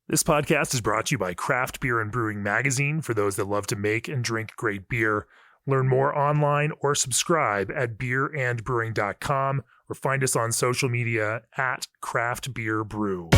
This podcast is brought to you by Craft Beer and Brewing Magazine for those that love to make and drink great beer. Learn more online or subscribe at beerandbrewing.com or find us on social media at Craft Beer Brew.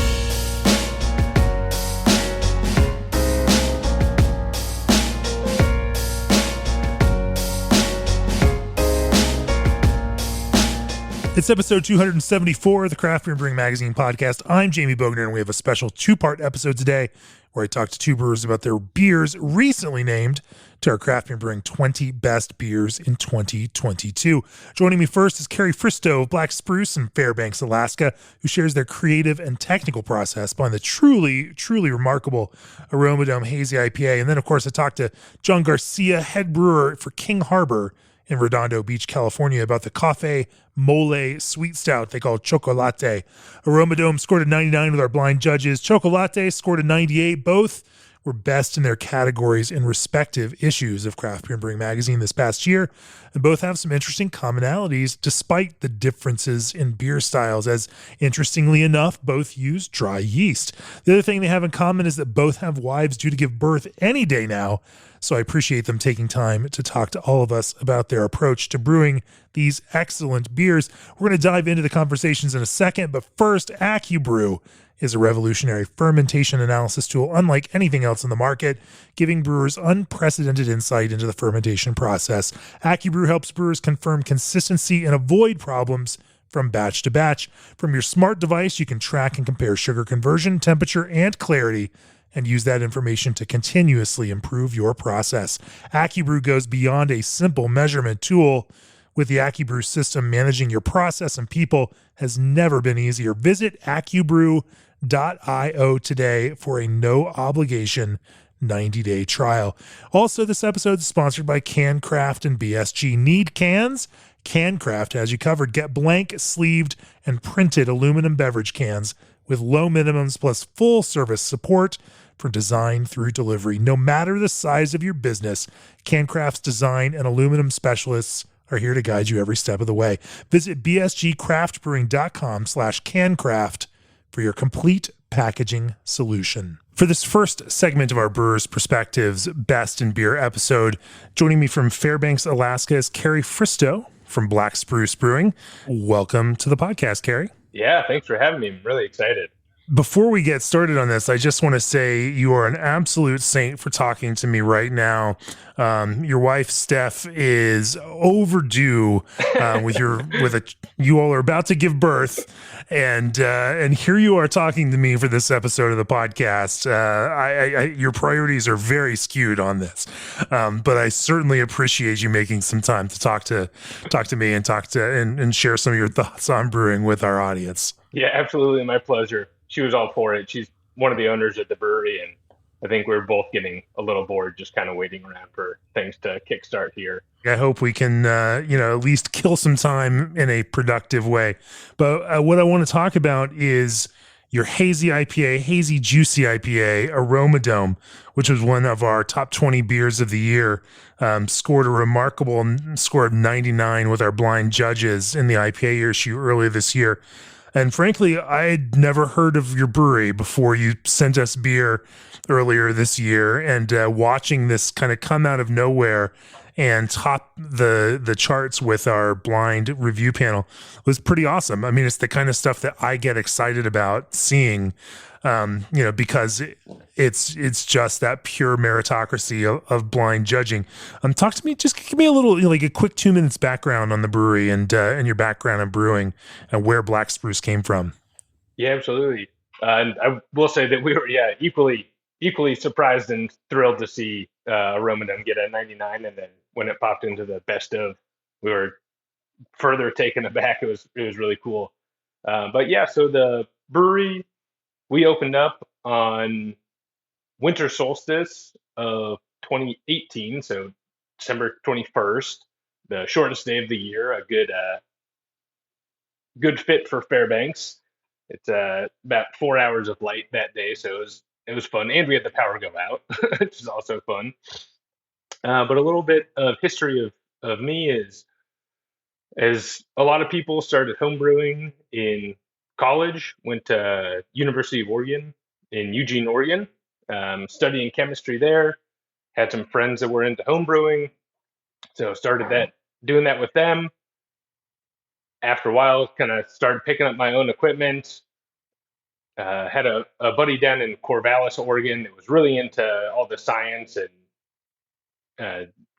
It's episode 274 of the Craft Beer and Brewing Magazine podcast. I'm Jamie Bogner, and we have a special two-part episode today where I talk to two brewers about their beers recently named to our Craft Beer and Brewing 20 Best Beers in 2022. Joining me first is Carrie Fristoe of Black Spruce in Fairbanks, Alaska, who shares their creative and technical process behind the truly remarkable Aromadome Hazy IPA. And then, of course, I talked to John Garcia, head brewer for King Harbor in Redondo Beach, California, about the coffee mole sweet stout they call Choco-Latte. Aromadome scored a 99 with our blind judges. Choco-Latte scored a 98. Both were best in their categories in respective issues of Craft Beer and Brewing Magazine this past year, and both have some interesting commonalities despite the differences in beer styles, as interestingly enough, both use dry yeast. The other thing they have in common is that both have wives due to give birth any day now, so I appreciate them taking time to talk to all of us about their approach to brewing these excellent beers. We're going to dive into the conversations in a second, but first, AccuBrew is a revolutionary fermentation analysis tool unlike anything else in the market, giving brewers unprecedented insight into the fermentation process. AccuBrew helps brewers confirm consistency and avoid problems from batch to batch. From your smart device, you can track and compare sugar conversion, temperature, and clarity, and use that information to continuously improve your process. AccuBrew goes beyond a simple measurement tool. With the AccuBrew system, managing your process and people has never been easier. Visit AccuBrew.io today for a no-obligation 90-day trial. Also, this episode is sponsored by CanCraft and BSG. Need cans? CanCraft has you covered. Get blank, sleeved, and printed aluminum beverage cans with low minimums plus full service support for design through delivery. No matter the size of your business, CanCraft's design and aluminum specialists are here to guide you every step of the way. Visit bsgcraftbrewing.com/cancraft for your complete packaging solution. For this first segment of our Brewers Perspectives Best in Beer episode, joining me from Fairbanks, Alaska is Carrie Fristoe from Black Spruce Brewing. Welcome to the podcast, Carrie. Yeah, thanks for having me. I'm really excited. Before we get started on this, I just want to say you are an absolute saint for talking to me right now. Your wife, Steph, is overdue you all are about to give birth, and here you are talking to me for this episode of the podcast. Your priorities are very skewed on this, but I certainly appreciate you making some time to talk to me and share some of your thoughts on brewing with our audience. Yeah, absolutely, my pleasure. She was all for it. She's one of the owners at the brewery, and I think we're both getting a little bored just kind of waiting around for things to kickstart here. I hope we can, at least kill some time in a productive way. But what I want to talk about is your Hazy IPA, Hazy Juicy IPA, Aromadome, which was one of our top 20 beers of the year, scored a remarkable score of 99 with our blind judges in the IPA issue earlier this year. And frankly, I'd never heard of your brewery before you sent us beer earlier this year, and watching this kind of come out of nowhere and top the charts with our blind review panel was pretty awesome. I mean, it's the kind of stuff that I get excited about seeing, because it's just that pure meritocracy of blind judging. Talk to me, just give me a little, like a quick 2 minutes background on the brewery and your background in brewing and where Black Spruce came from. Yeah, absolutely. And I will say that we were, equally surprised and thrilled to see Aromadome get a 99, and then when it popped into the best of, we were further taken aback. It was really cool. But yeah, so the brewery, we opened up on winter solstice of 2018, so December 21st, the shortest day of the year, a good fit for Fairbanks. It's about 4 hours of light that day, so it was fun, and we had the power go out, which is also fun. But a little bit of history of me is, as a lot of people started homebrewing in college, went to University of Oregon, in Eugene, Oregon, studying chemistry there. Had some friends that were into home brewing, so started doing that with them. After a while, kind of started picking up my own equipment. Had a buddy down in Corvallis, Oregon, that was really into all the science and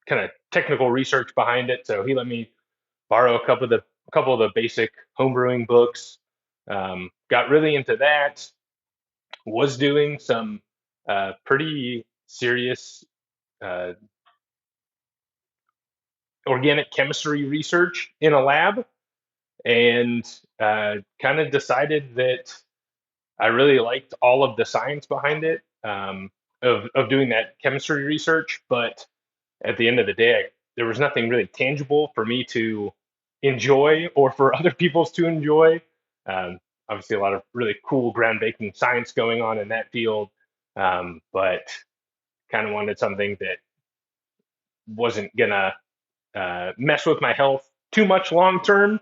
kind of technical research behind it. So he let me borrow a couple of the basic homebrewing books. Got really into that. Was doing some pretty serious uh, organic chemistry research in a lab, and kind of decided that I really liked all of the science behind it, of doing that chemistry research. But at the end of the day, there was nothing really tangible for me to enjoy or for other people's to enjoy. Obviously, a lot of really cool groundbreaking science going on in that field, but kind of wanted something that wasn't gonna mess with my health too much long term,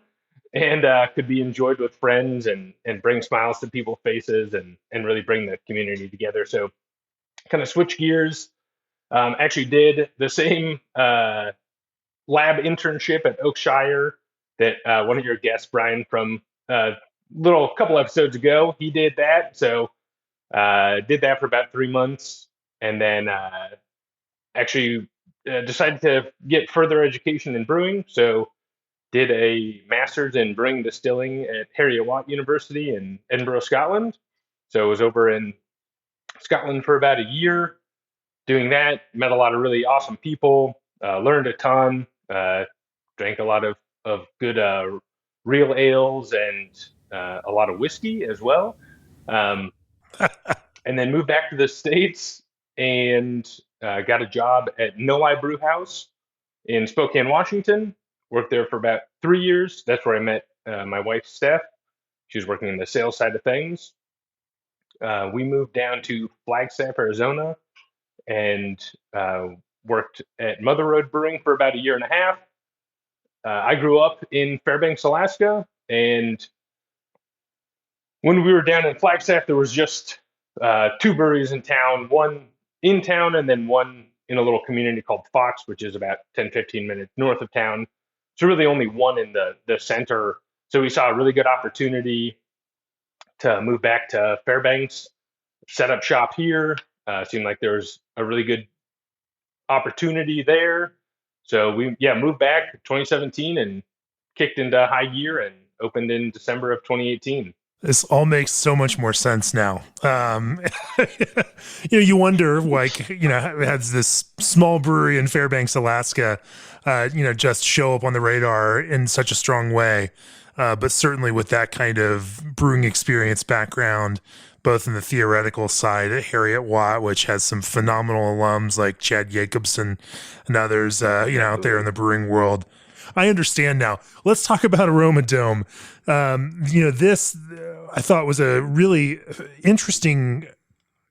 and could be enjoyed with friends and bring smiles to people's faces and really bring the community together. So kind of switch gears. Actually did the same lab internship at Oakshire that one of your guests, Brian, from little couple episodes ago, he did that. So did that for about 3 months, and then actually decided to get further education in brewing. So did a master's in brewing distilling at Heriot-Watt University in Edinburgh, Scotland. So I was over in Scotland for about a year doing that. Met a lot of really awesome people. Learned a ton. Drank a lot of good real ales and a lot of whiskey as well. Um, and then moved back to the States and got a job at No I Brew House in Spokane, Washington. Worked there for about 3 years. That's where I met my wife, Steph. She was working in the sales side of things. We moved down to Flagstaff, Arizona, and worked at Mother Road Brewing for about a year and a half. I grew up in Fairbanks, Alaska, and when we were down in Flagstaff, there was just two breweries in town, one in town and then one in a little community called Fox, which is about 10, 15 minutes north of town. So really only one in the center. So we saw a really good opportunity to move back to Fairbanks, set up shop here. Seemed like there was a really good opportunity there. So we moved back 2017 and kicked into high gear and opened in December of 2018. This all makes so much more sense now. You wonder, like, has this small brewery in Fairbanks, Alaska, just show up on the radar in such a strong way. But certainly with that kind of brewing experience background, both in the theoretical side at Heriot-Watt, which has some phenomenal alums like Chad Jacobson and others, out there in the brewing world. I understand now. Let's talk about Aromadome. This I thought was a really interesting,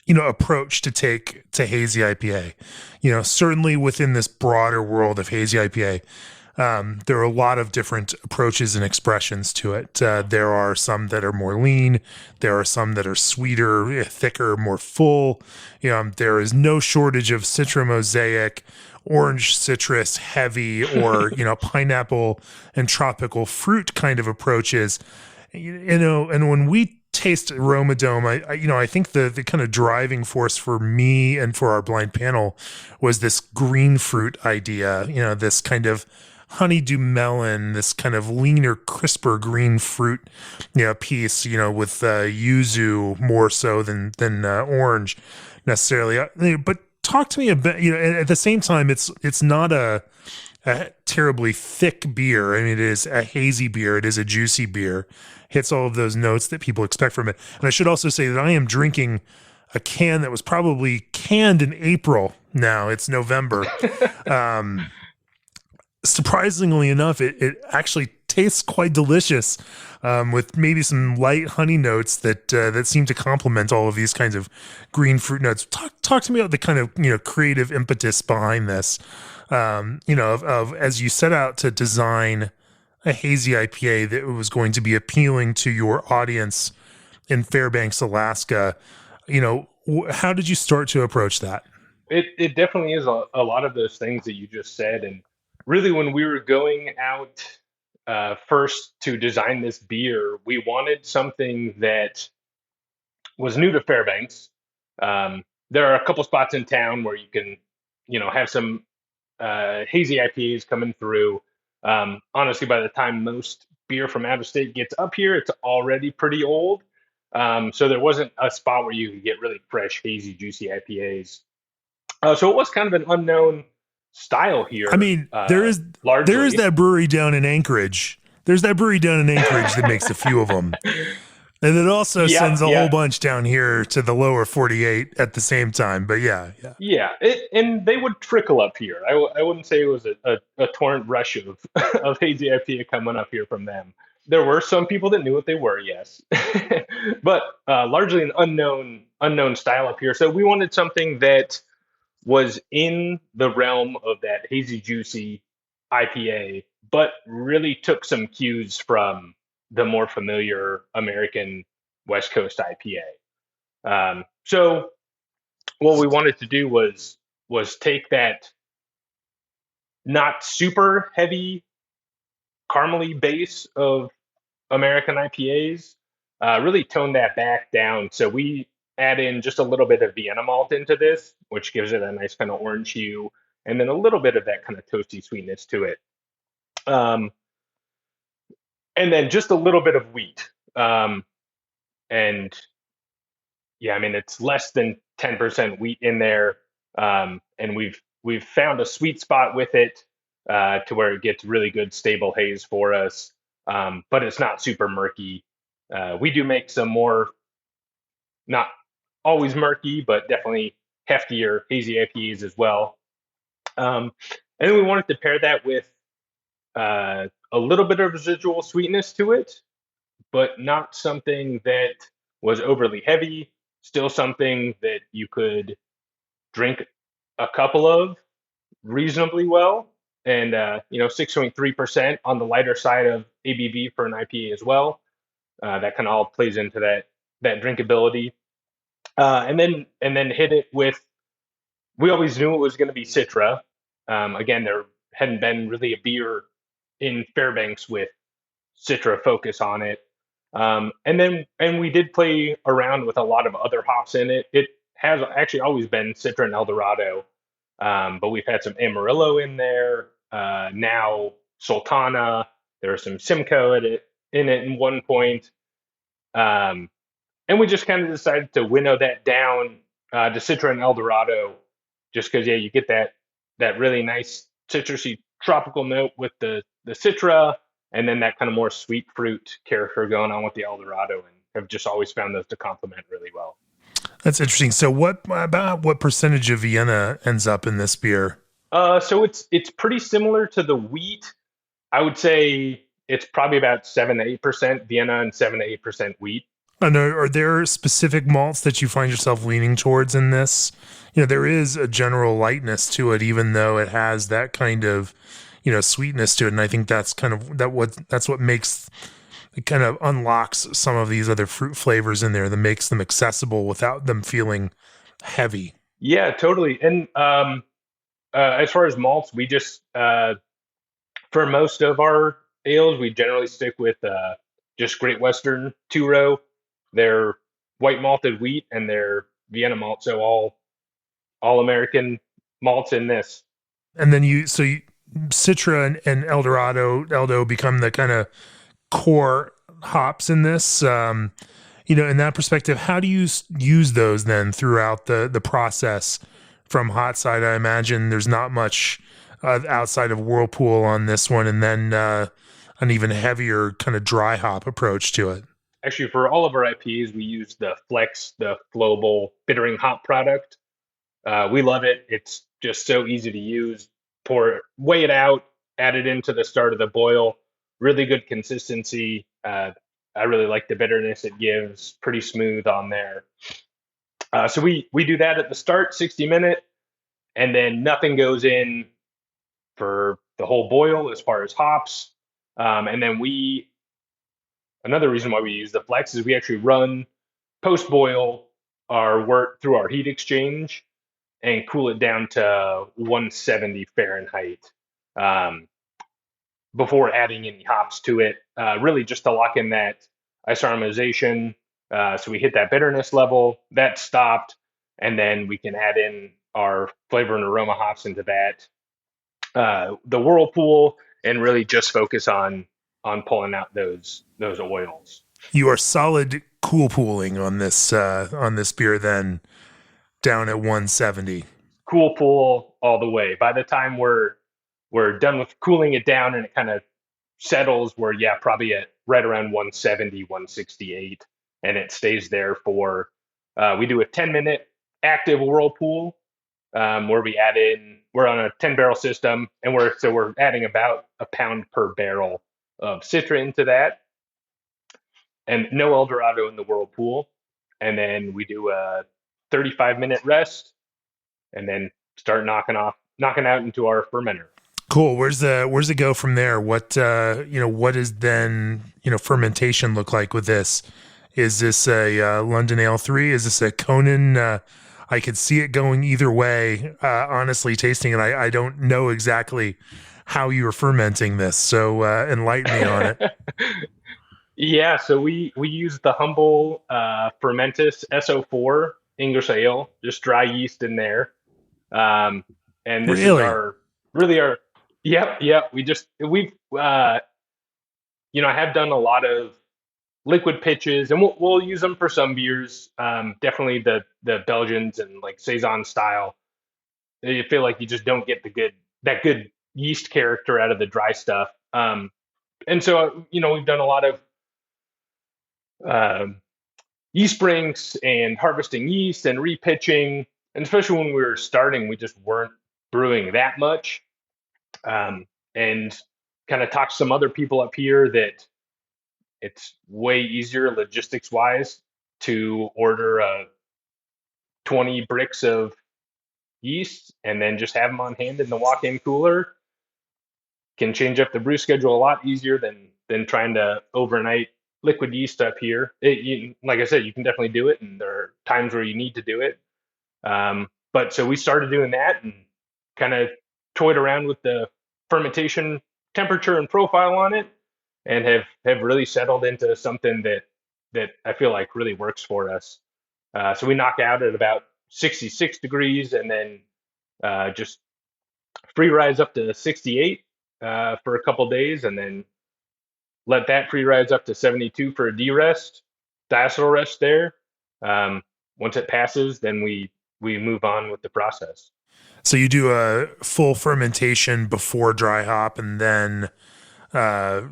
approach to take to Hazy IPA. Certainly within this broader world of Hazy IPA, there are a lot of different approaches and expressions to it. There are some that are more lean. There are some that are sweeter, thicker, more full. There is no shortage of Citramosaic, orange citrus heavy, or pineapple and tropical fruit kind of approaches. And when we taste Aromadome, I think the kind of driving force for me and for our blind panel was this green fruit idea. This kind of honeydew melon, this kind of leaner, crisper green fruit, piece. With yuzu more so than orange necessarily. But talk to me a bit. At the same time, it's not a terribly thick beer. I mean, it is a hazy beer. It is a juicy beer. Hits all of those notes that people expect from it. And I should also say that I am drinking a can that was probably canned in April. Now it's November. Surprisingly enough, it actually tastes quite delicious, with maybe some light honey notes that seem to complement all of these kinds of green fruit notes. Talk to me about the kind of creative impetus behind this. Of as you set out to design a hazy IPA that was going to be appealing to your audience in Fairbanks, Alaska. How did you start to approach that? It definitely is a lot of those things that you just said. And really, when we were going out first to design this beer, we wanted something that was new to Fairbanks. There are a couple spots in town where you can, have some hazy IPAs coming through. Honestly, by the time most beer from out of state gets up here, it's already pretty old. So there wasn't a spot where you could get really fresh, hazy, juicy IPAs. So it was kind of an unknown style I here, mean, there is largely. that brewery down in Anchorage. There's that brewery down in Anchorage that makes a few of them. And it also Yep, sends a whole yep. bunch down here to the lower 48 at the same time. But yeah, yeah. Yeah, and they would trickle up here. I wouldn't say it was a torrent rush of of hazy IPA coming up here from them. There were some people that knew what they were, yes, but largely an unknown style up here. So we wanted something that was in the realm of that hazy juicy IPA, but really took some cues from the more familiar American West Coast IPA. So what we wanted to do was take that not super heavy caramely base of American IPAs, really tone that back down. So we add in just a little bit of Vienna malt into this, which gives it a nice kind of orange hue, and then a little bit of that kind of toasty sweetness to it. Um, and then just a little bit of wheat. And yeah, I mean it's less than 10% wheat in there, and we've found a sweet spot with it to where it gets really good stable haze for us, but it's not super murky. We do make some more, not always murky, but definitely heftier hazy IPAs as well. And then we wanted to pair that with a little bit of residual sweetness to it, but not something that was overly heavy. Still something that you could drink a couple of reasonably well, and 6.3% on the lighter side of ABV for an IPA as well. That kind of all plays into that drinkability, and then hit it with. We always knew it was going to be Citra. Again, there hadn't been really a beer in Fairbanks with Citra focus on it. And we did play around with a lot of other hops in it. It has actually always been Citra and Eldorado, but we've had some Amarillo in there. Now Sultana. There was some Simcoe in it in one point. Um, and we just kind of decided to winnow that down to Citra and Eldorado, just because you get that really nice citrusy tropical note with the Citra, and then that kind of more sweet fruit character going on with the Eldorado, and have just always found those to complement really well. That's interesting. So what percentage of Vienna ends up in this beer? So it's pretty similar to the wheat. I would say it's probably about 7 to 8% Vienna and 7 to 8% wheat. And are there specific malts that you find yourself leaning towards in this? There is a general lightness to it, even though it has that kind of, sweetness to it. And I think that's kind of that's what makes it kind of unlocks some of these other fruit flavors in there that makes them accessible without them feeling heavy. Yeah, totally. And as far as malts, we just for most of our ales, we generally stick with just Great Western two row. They're white malted wheat and they're Vienna malt, so all American malts in this. And then Citra and Eldo become the kind of core hops in this. In that perspective, how do you use those then throughout the process from hot side? I imagine there's not much outside of whirlpool on this one, and then an even heavier kind of dry hop approach to it. Actually, for all of our IPAs, we use the Flex, the flowable bittering hop product. We love it. It's just so easy to use. Weigh it out, add it into the start of the boil. Really good consistency. I really like the bitterness it gives. Pretty smooth on there. So we do that at the start, 60-minute, and then nothing goes in for the whole boil as far as hops. And then another reason why we use the Flex is we actually run post boil our wort through our heat exchange and cool it down to 170 Fahrenheit um, before adding any hops to it, really just to lock in that isomerization. So we hit that bitterness level, that stopped, and then we can add in our flavor and aroma hops into that, the whirlpool, and really just focus on pulling out those oils. You are solid cool pooling on this beer then down at 170. Cool pool all the way. By the time we're done with cooling it down and it kind of settles, we're probably at right around 170, 168, and it stays there for. We do a 10-minute active whirlpool where we add in. We're on a 10-barrel system, and we're adding about a pound per barrel of citra into that, and no El Dorado in the whirlpool, and then we do a 35-minute rest, and then start knocking out into our fermenter. Cool. Where's it go from there? What what is then fermentation look like with this? Is this a London Ale 3? Is this a Conan? I could see it going either way. Honestly, tasting it, I don't know exactly how you are fermenting this. So enlighten me on it. Yeah, so we use the humble Fermentus SO4 English Ale, just dry yeast in there. Um, and this is Really? our really our yep. We've I have done a lot of liquid pitches, and we'll use them for some beers. Definitely the Belgians and like saison style. You feel like you just don't get that good yeast character out of the dry stuff. And so we've done a lot of um, yeast brinks and harvesting yeast and repitching. And especially when we were starting, we just weren't brewing that much. And kind of talked to some other people up here that it's way easier logistics wise to order 20 bricks of yeast and then just have them on hand in the walk-in cooler. Can change up the brew schedule a lot easier than trying to overnight liquid yeast up here. Like I said, you can definitely do it, and there are times where you need to do it. But so we started doing that and kind of toyed around with the fermentation temperature and profile on it, and have really settled into something that I feel like really works for us. So we knock out at about 66 degrees, and then just free rise up to 68 for a couple days, and then let that free rise up to 72 for a de-rest, diacetyl rest there. Once it passes, then we move on with the process. So you do a full fermentation before dry hop and then uh,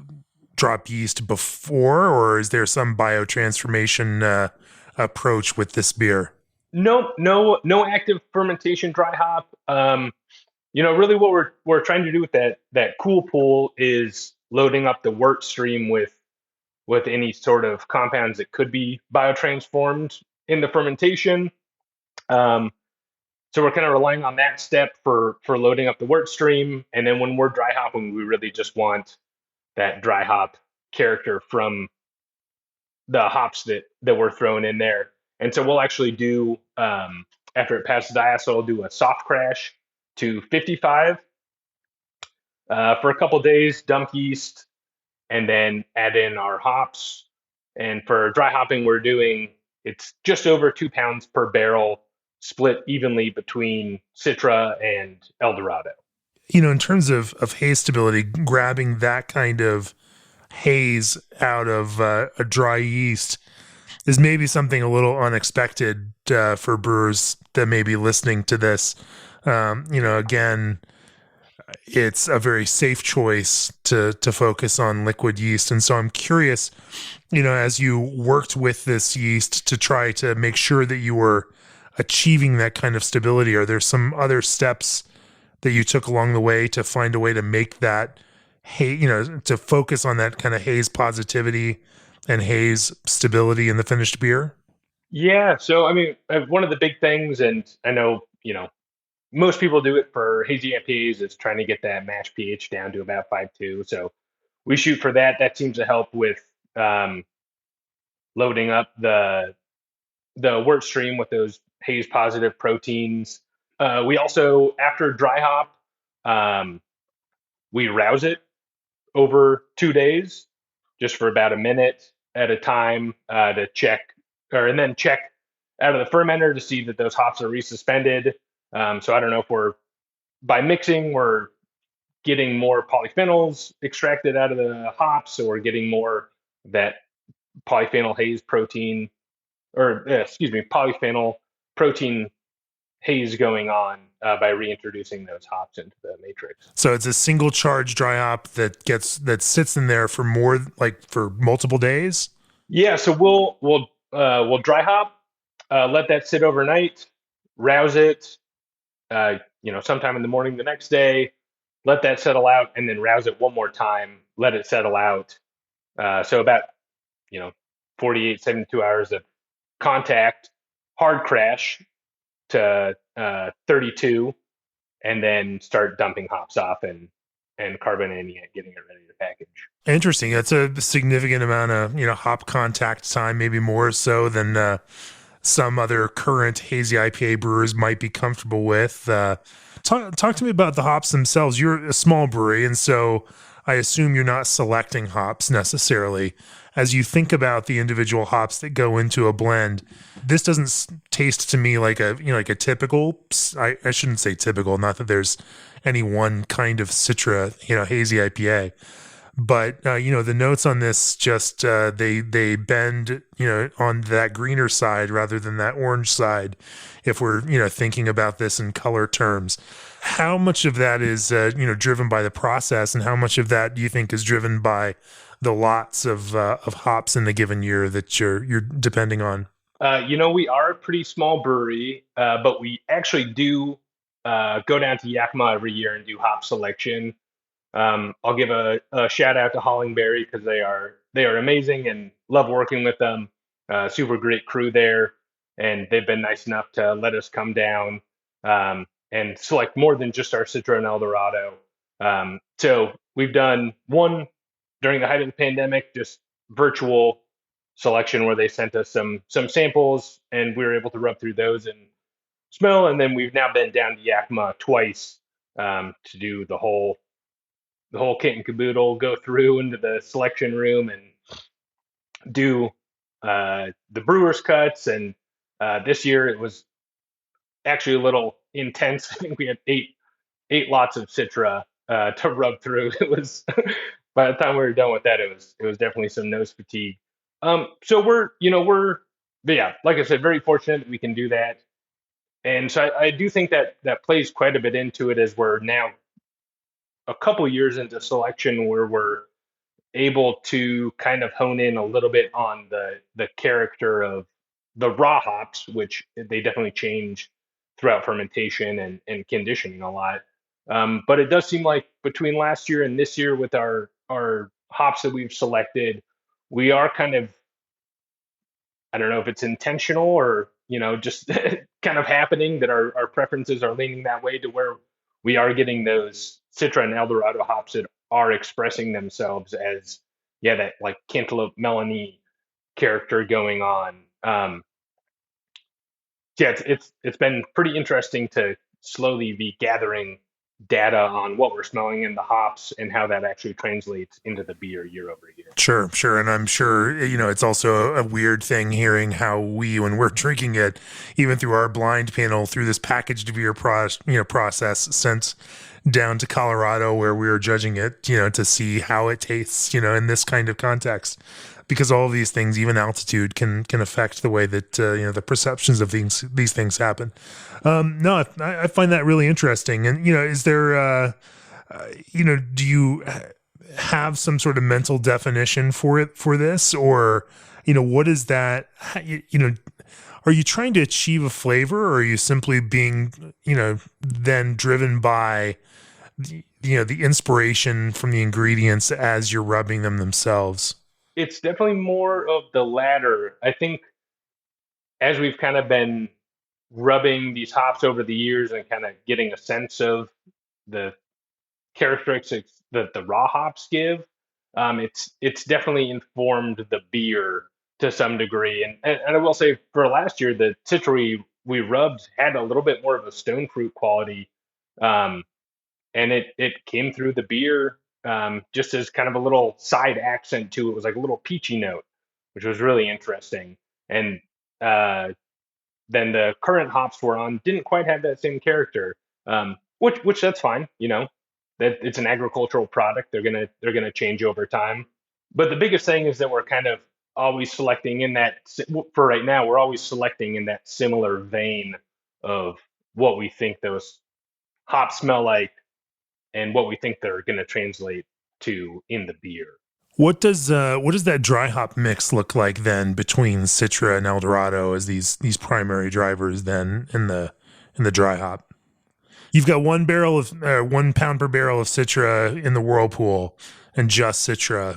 drop yeast before, or is there some biotransformation approach with this beer? No active fermentation dry hop. Really what we're trying to do with that cool pool is loading up the wort stream with any sort of compounds that could be biotransformed in the fermentation. So we're kind of relying on that step for loading up the wort stream, and then when we're dry hopping, we really just want that dry hop character from the hops that we're throwing in there. And so we'll actually do after it passes diacetyl, we'll do a soft crash to 55 for a couple days, dump yeast, and then add in our hops. And for dry hopping, it's just over 2 pounds per barrel, split evenly between Citra and El Dorado. In terms of haze stability, grabbing that kind of haze out of a dry yeast is maybe something a little unexpected for brewers that may be listening to this. Again, it's a very safe choice to focus on liquid yeast. And so I'm curious, as you worked with this yeast to try to make sure that you were achieving that kind of stability, are there some other steps that you took along the way to find a way to make that to focus on that kind of haze positivity and haze stability in the finished beer? Yeah. So, I mean, one of the big things, and I know, most people do it for hazy IPAs, is trying to get that mash pH down to about 5.2. So we shoot for that. That seems to help with loading up the wort stream with those haze positive proteins. We also, after dry hop, um, we rouse it over 2 days, just for about a minute at a time to check, and then check out of the fermenter to see that those hops are resuspended. So I don't know if by mixing, we're getting more polyphenols extracted out of the hops, or getting more that polyphenol haze protein, or excuse me, polyphenol protein haze going on by reintroducing those hops into the matrix. So it's a single charge dry hop that sits in there for for multiple days. Yeah, so we'll dry hop, let that sit overnight, rouse it, sometime in the morning the next day, let that settle out, and then rouse it one more time, let it settle out. So about, you know, 48, 72 hours of contact, hard crash to 32, and then start dumping hops off and carbonating it, getting it ready to package. Interesting. That's a significant amount of hop contact time, maybe more so than some other current hazy IPA brewers might be comfortable with. Talk to me about the hops themselves. You're a small brewery, and so I assume you're not selecting hops necessarily. As you think about the individual hops that go into a blend, this doesn't taste to me like a typical. I shouldn't say typical. Not that there's any one kind of Citra, hazy IPA. But the notes on this just they bend on that greener side rather than that orange side. If we're thinking about this in color terms, how much of that is driven by the process, and how much of that do you think is driven by the lots of hops in the given year that you're depending on? We are a pretty small brewery, but we actually do go down to Yakima every year and do hop selection. I'll give a shout out to Hollingberry, because they are amazing and love working with them. Super great crew there, and they've been nice enough to let us come down and select more than just our Citra and Eldorado. So we've done one during the height of the pandemic, just virtual selection, where they sent us some samples and we were able to rub through those and smell. And then we've now been down to Yakima twice to do the whole kit and caboodle, go through into the selection room and do the Brewers cuts. And this year it was actually a little intense. I think we had eight lots of Citra to rub through. It was by the time we were done with that, it was definitely some nose fatigue. So but yeah, like I said, very fortunate that we can do that. And so I do think that plays quite a bit into it, as we're now a couple years into selection, where we're able to kind of hone in a little bit on the character of the raw hops, which they definitely change throughout fermentation and conditioning a lot. But it does seem like between last year and this year, with our hops that we've selected, we are kind of, I don't know if it's intentional or just kind of happening, that our preferences are leaning that way, to where we are getting those Citra and Eldorado hops that are expressing themselves as, yeah, that like cantaloupe melony character going on. Yeah, it's been pretty interesting to slowly be gathering data on what we're smelling in the hops and how that actually translates into the beer year over year. Sure. And I'm sure, it's also a weird thing hearing how when we're drinking it, even through our blind panel, through this packaged beer process sent down to Colorado, where we were judging it, to see how it tastes, in this kind of context. Because all of these things, even altitude, can affect the way that the perceptions of these things happen. No, I find that really interesting. And is there, do you have some sort of mental definition for this, or what is that? Are you trying to achieve a flavor, or are you simply being then driven by the inspiration from the ingredients as you're rubbing them themselves? It's definitely more of the latter. I think as we've kind of been rubbing these hops over the years and kind of getting a sense of the characteristics that the raw hops give, it's definitely informed the beer to some degree. And I will say for last year, the citry we rubbed had a little bit more of a stone fruit quality. Um, and it came through the beer just as kind of a little side accent to it. It was like a little peachy note, which was really interesting. And uh, then the current hops we're on didn't quite have that same character, which that's fine. That it's an agricultural product. They're gonna change over time. But the biggest thing is that we're kind of always selecting in that for right now. We're always selecting in that similar vein of what we think those hops smell like and what we think they're going to translate to in the beer. What does that dry hop mix look like then between Citra and Eldorado as these primary drivers then in the dry hop? You've got 1 pound per barrel of Citra in the whirlpool and just Citra.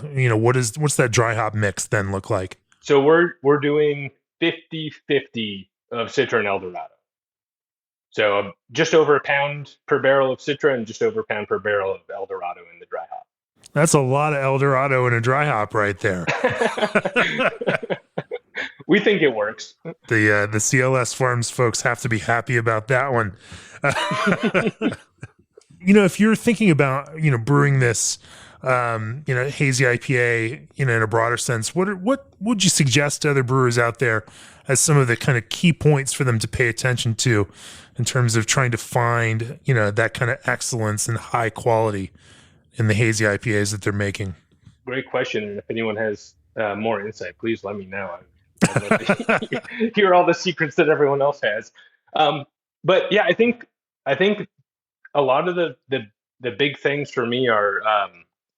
What's that dry hop mix then look like? So we're doing 50-50 of Citra and Eldorado. So just over a pound per barrel of Citra and just over a pound per barrel of Eldorado in the dry hop. That's a lot of Eldorado in a dry hop right there. We think it works. The CLS Farms folks have to be happy about that one. If you're thinking about brewing this hazy IPA in a broader sense, what would you suggest to other brewers out there as some of the kind of key points for them to pay attention to in terms of trying to find that kind of excellence and high quality in the hazy IPAs that they're making? Great question. And if anyone has more insight, please let me know. I'd love to hear all the secrets that everyone else has. But yeah, I think a lot of the big things for me are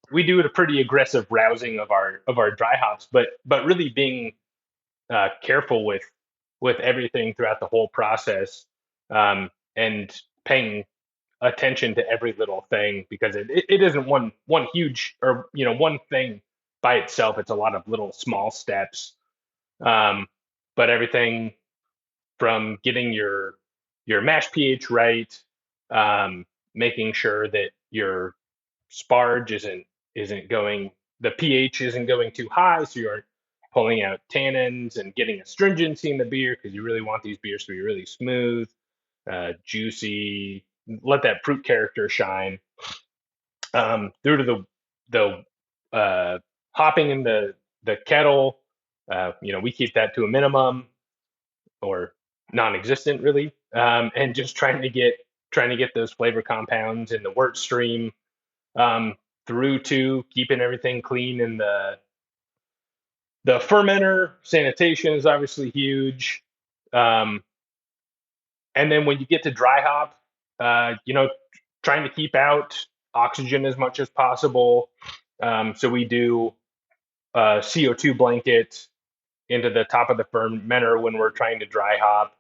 we do a pretty aggressive rousing of our dry hops, but really being careful with everything throughout the whole process, and paying attention to every little thing, because it isn't one huge or one thing by itself. It's a lot of little small steps, but everything from getting your mash pH right, making sure that your sparge isn't going the pH isn't going too high, so you aren't pulling out tannins, and getting astringency in the beer, because you really want these beers to be really smooth, juicy, let that fruit character shine. Through to the hopping in the kettle, we keep that to a minimum or non-existent, really, and just trying to get those flavor compounds in the wort stream, through to keeping everything clean in the fermenter. Sanitation is obviously huge. Um, and then when you get to dry hop, trying to keep out oxygen as much as possible. So we do a CO2 blanket into the top of the fermenter when we're trying to dry hop.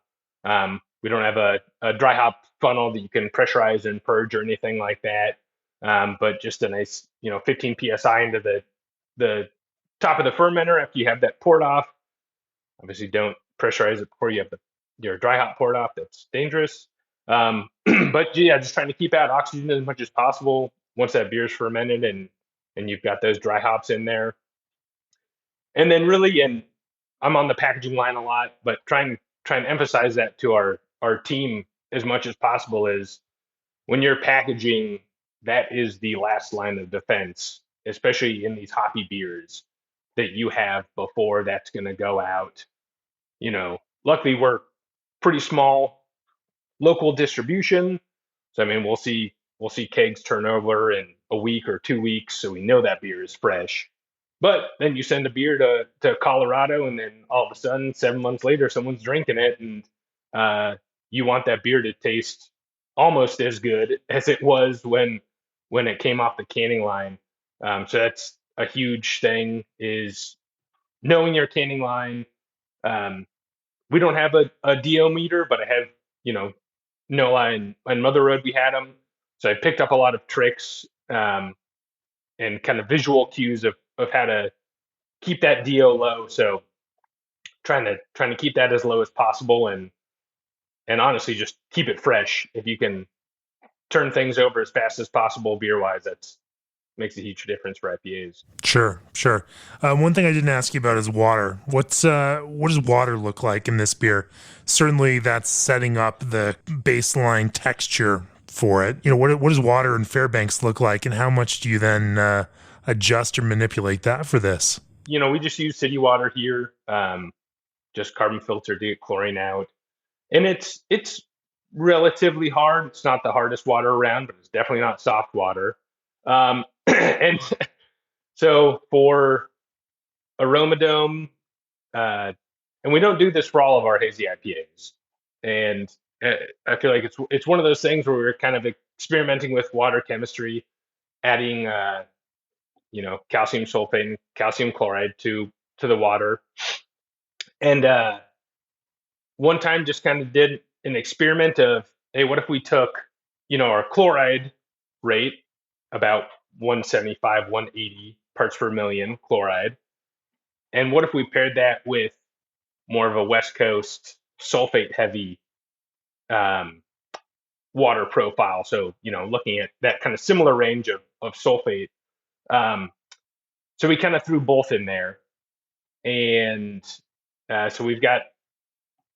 We don't have a dry hop funnel that you can pressurize and purge or anything like that. But just a nice, 15 psi into the top of the fermenter after you have that poured off. Obviously, don't pressurize it before you have your dry hop poured off. That's dangerous. But yeah, just trying to keep out oxygen as much as possible once that beer's fermented and you've got those dry hops in there. And then really, and I'm on the packaging line a lot, but trying to emphasize that to our team as much as possible is, when you're packaging, that is the last line of defense, especially in these hoppy beers that you have before that's going to go out. Luckily we're pretty small local distribution. So I mean, we'll see kegs turn over in a week or 2 weeks, so we know that beer is fresh. But then you send a beer to Colorado, and then all of a sudden, 7 months later, someone's drinking it, and you want that beer to taste almost as good as it was when it came off the canning line. So that's a huge thing, is knowing your canning line. We don't have a DO meter, but I have, NOLA and Mother Road, we had them. So I picked up a lot of tricks, and kind of visual cues of how to keep that DO low. So trying to keep that as low as possible, and honestly just keep it fresh. If you can turn things over as fast as possible beer wise, makes a huge difference for IPAs. Sure. One thing I didn't ask you about is water. What does water look like in this beer? Certainly, that's setting up the baseline texture for it. What does water in Fairbanks look like, and how much do you then adjust or manipulate that for this? We just use city water here, just carbon filter to get chlorine out, and it's relatively hard. It's not the hardest water around, but it's definitely not soft water. And so for Aromadome, and we don't do this for all of our hazy IPAs, and I feel like it's one of those things where we're kind of experimenting with water chemistry, adding calcium sulfate and calcium chloride to the water, and one time just kind of did an experiment of, hey, what if we took our chloride rate, about 175, 180 parts per million chloride. And what if we paired that with more of a West Coast sulfate heavy water profile? So, looking at that kind of similar range of sulfate. So we kind of threw both in there. And so we've got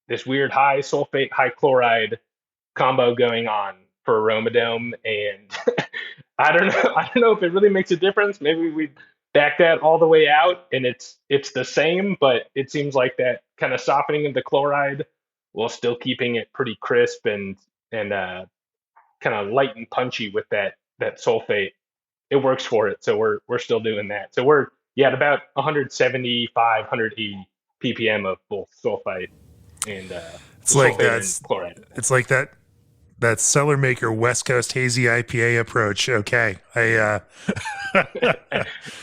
this weird high sulfate, high chloride combo going on for Aromadome. And I don't know if it really makes a difference. Maybe we back that all the way out and it's the same, but it seems like that kind of softening of the chloride while still keeping it pretty crisp and kind of light and punchy with that sulfate. It works for it. So we're still doing that. So we're at about 175, 180 ppm of both sulfite and it's like and chloride. It's like that cellar maker West Coast Hazy IPA approach. Okay.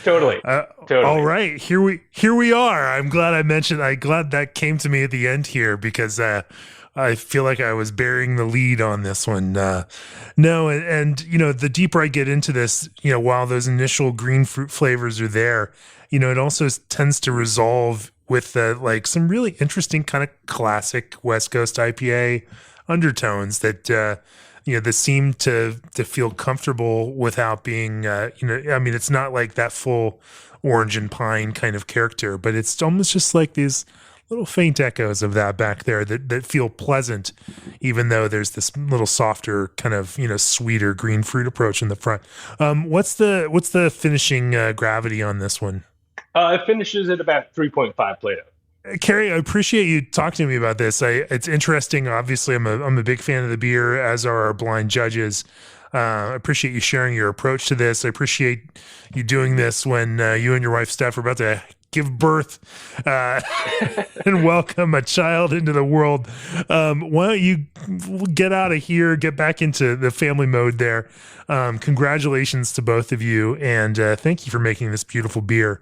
Totally. All right. Here we are. I'm glad that came to me at the end here, because I feel like I was bearing the lead on this one. The deeper I get into this, while those initial green fruit flavors are there, it also tends to resolve with some really interesting kind of classic West Coast IPA undertones that that seem to feel comfortable without being it's not like that full orange and pine kind of character, but it's almost just like these little faint echoes of that back there that feel pleasant, even though there's this little softer kind of sweeter green fruit approach in the front. What's the finishing gravity on this one? It finishes at about 3.5 Plato. Carrie, I appreciate you talking to me about this. It's interesting. Obviously, I'm a big fan of the beer, as are our blind judges. I appreciate you sharing your approach to this. I appreciate you doing this when you and your wife, Steph, are about to give birth and welcome a child into the world. Why don't you get out of here, get back into the family mode there. Congratulations to both of you, and thank you for making this beautiful beer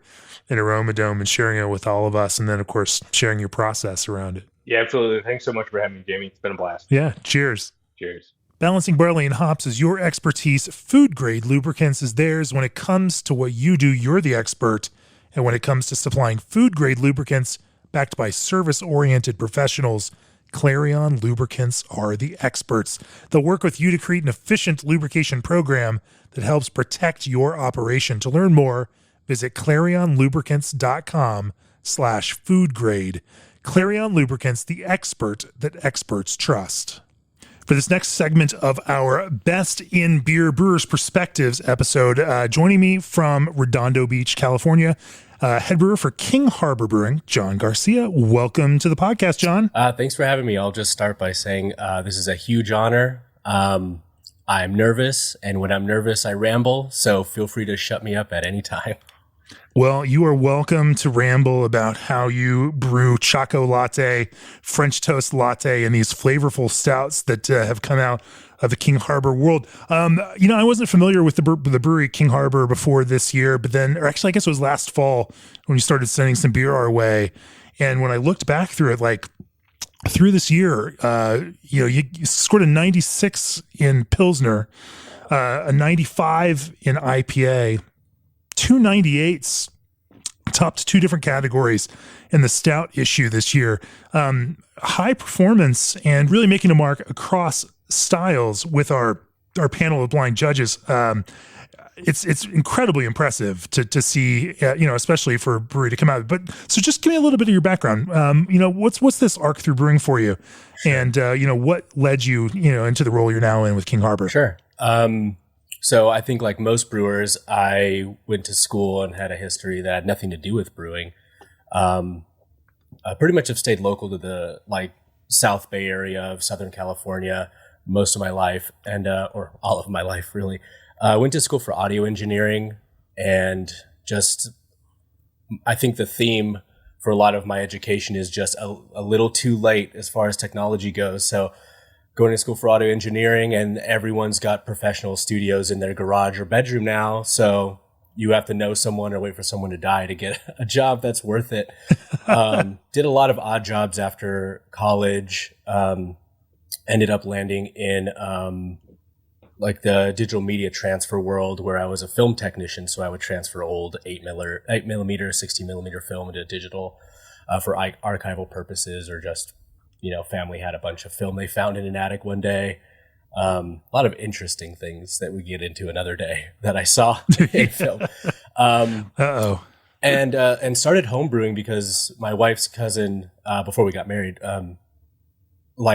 in Aromadome and sharing it with all of us, and then, of course, sharing your process around it. Yeah, absolutely. Thanks so much for having me, Jamie. It's been a blast. Yeah, cheers. Cheers. Balancing barley and hops is your expertise. Food-grade lubricants is theirs. When it comes to what you do, you're the expert. And when it comes to supplying food-grade lubricants backed by service-oriented professionals, Clarion Lubricants are the experts. They'll work with you to create an efficient lubrication program that helps protect your operation. To learn more, visit clarionlubricants.com/foodgrade. Clarion Lubricants, the expert that experts trust. For this next segment of our Best in Beer Brewers Perspectives episode, joining me from Redondo Beach, California, head brewer for King Harbor Brewing, John Garcia. Welcome to the podcast, John. Thanks for having me. I'll just start by saying this is a huge honor. I'm nervous, and when I'm nervous, I ramble, so feel free to shut me up at any time. Well, you are welcome to ramble about how you brew Choco-Latte, French toast latte, and these flavorful stouts that have come out of the King Harbor world. I wasn't familiar with the brewery King Harbor before this year, but then, or actually, I guess it was last fall when you started sending some beer our way. And when I looked back through it, through this year, you scored a 96 in Pilsner, a 95 in IPA, 298s, topped two different categories in the stout issue this year. High performance and really making a mark across styles with our panel of blind judges. it's incredibly impressive to see, especially for a brewery to come out. But so just give me a little bit of your background. What's this arc through brewing for you? Sure. And, what led you, into the role you're now in with King Harbor? Sure. So I think like most brewers, I went to school and had a history that had nothing to do with brewing. I pretty much have stayed local to the South Bay area of Southern California most of my life, and or all of my life really. I went to school for audio engineering, and just I think the theme for a lot of my education is just a little too late as far as technology goes. So going to school for audio engineering, and everyone's got professional studios in their garage or bedroom now. So you have to know someone or wait for someone to die to get a job that's worth it. Did a lot of odd jobs after college. Ended up landing in the digital media transfer world, where I was a film technician. So I would transfer old 8mm, 60mm film into digital for archival purposes, or just, family had a bunch of film they found in an attic one day. A lot of interesting things that we get into another day that I saw in film. And started homebrewing because my wife's cousin, before we got married,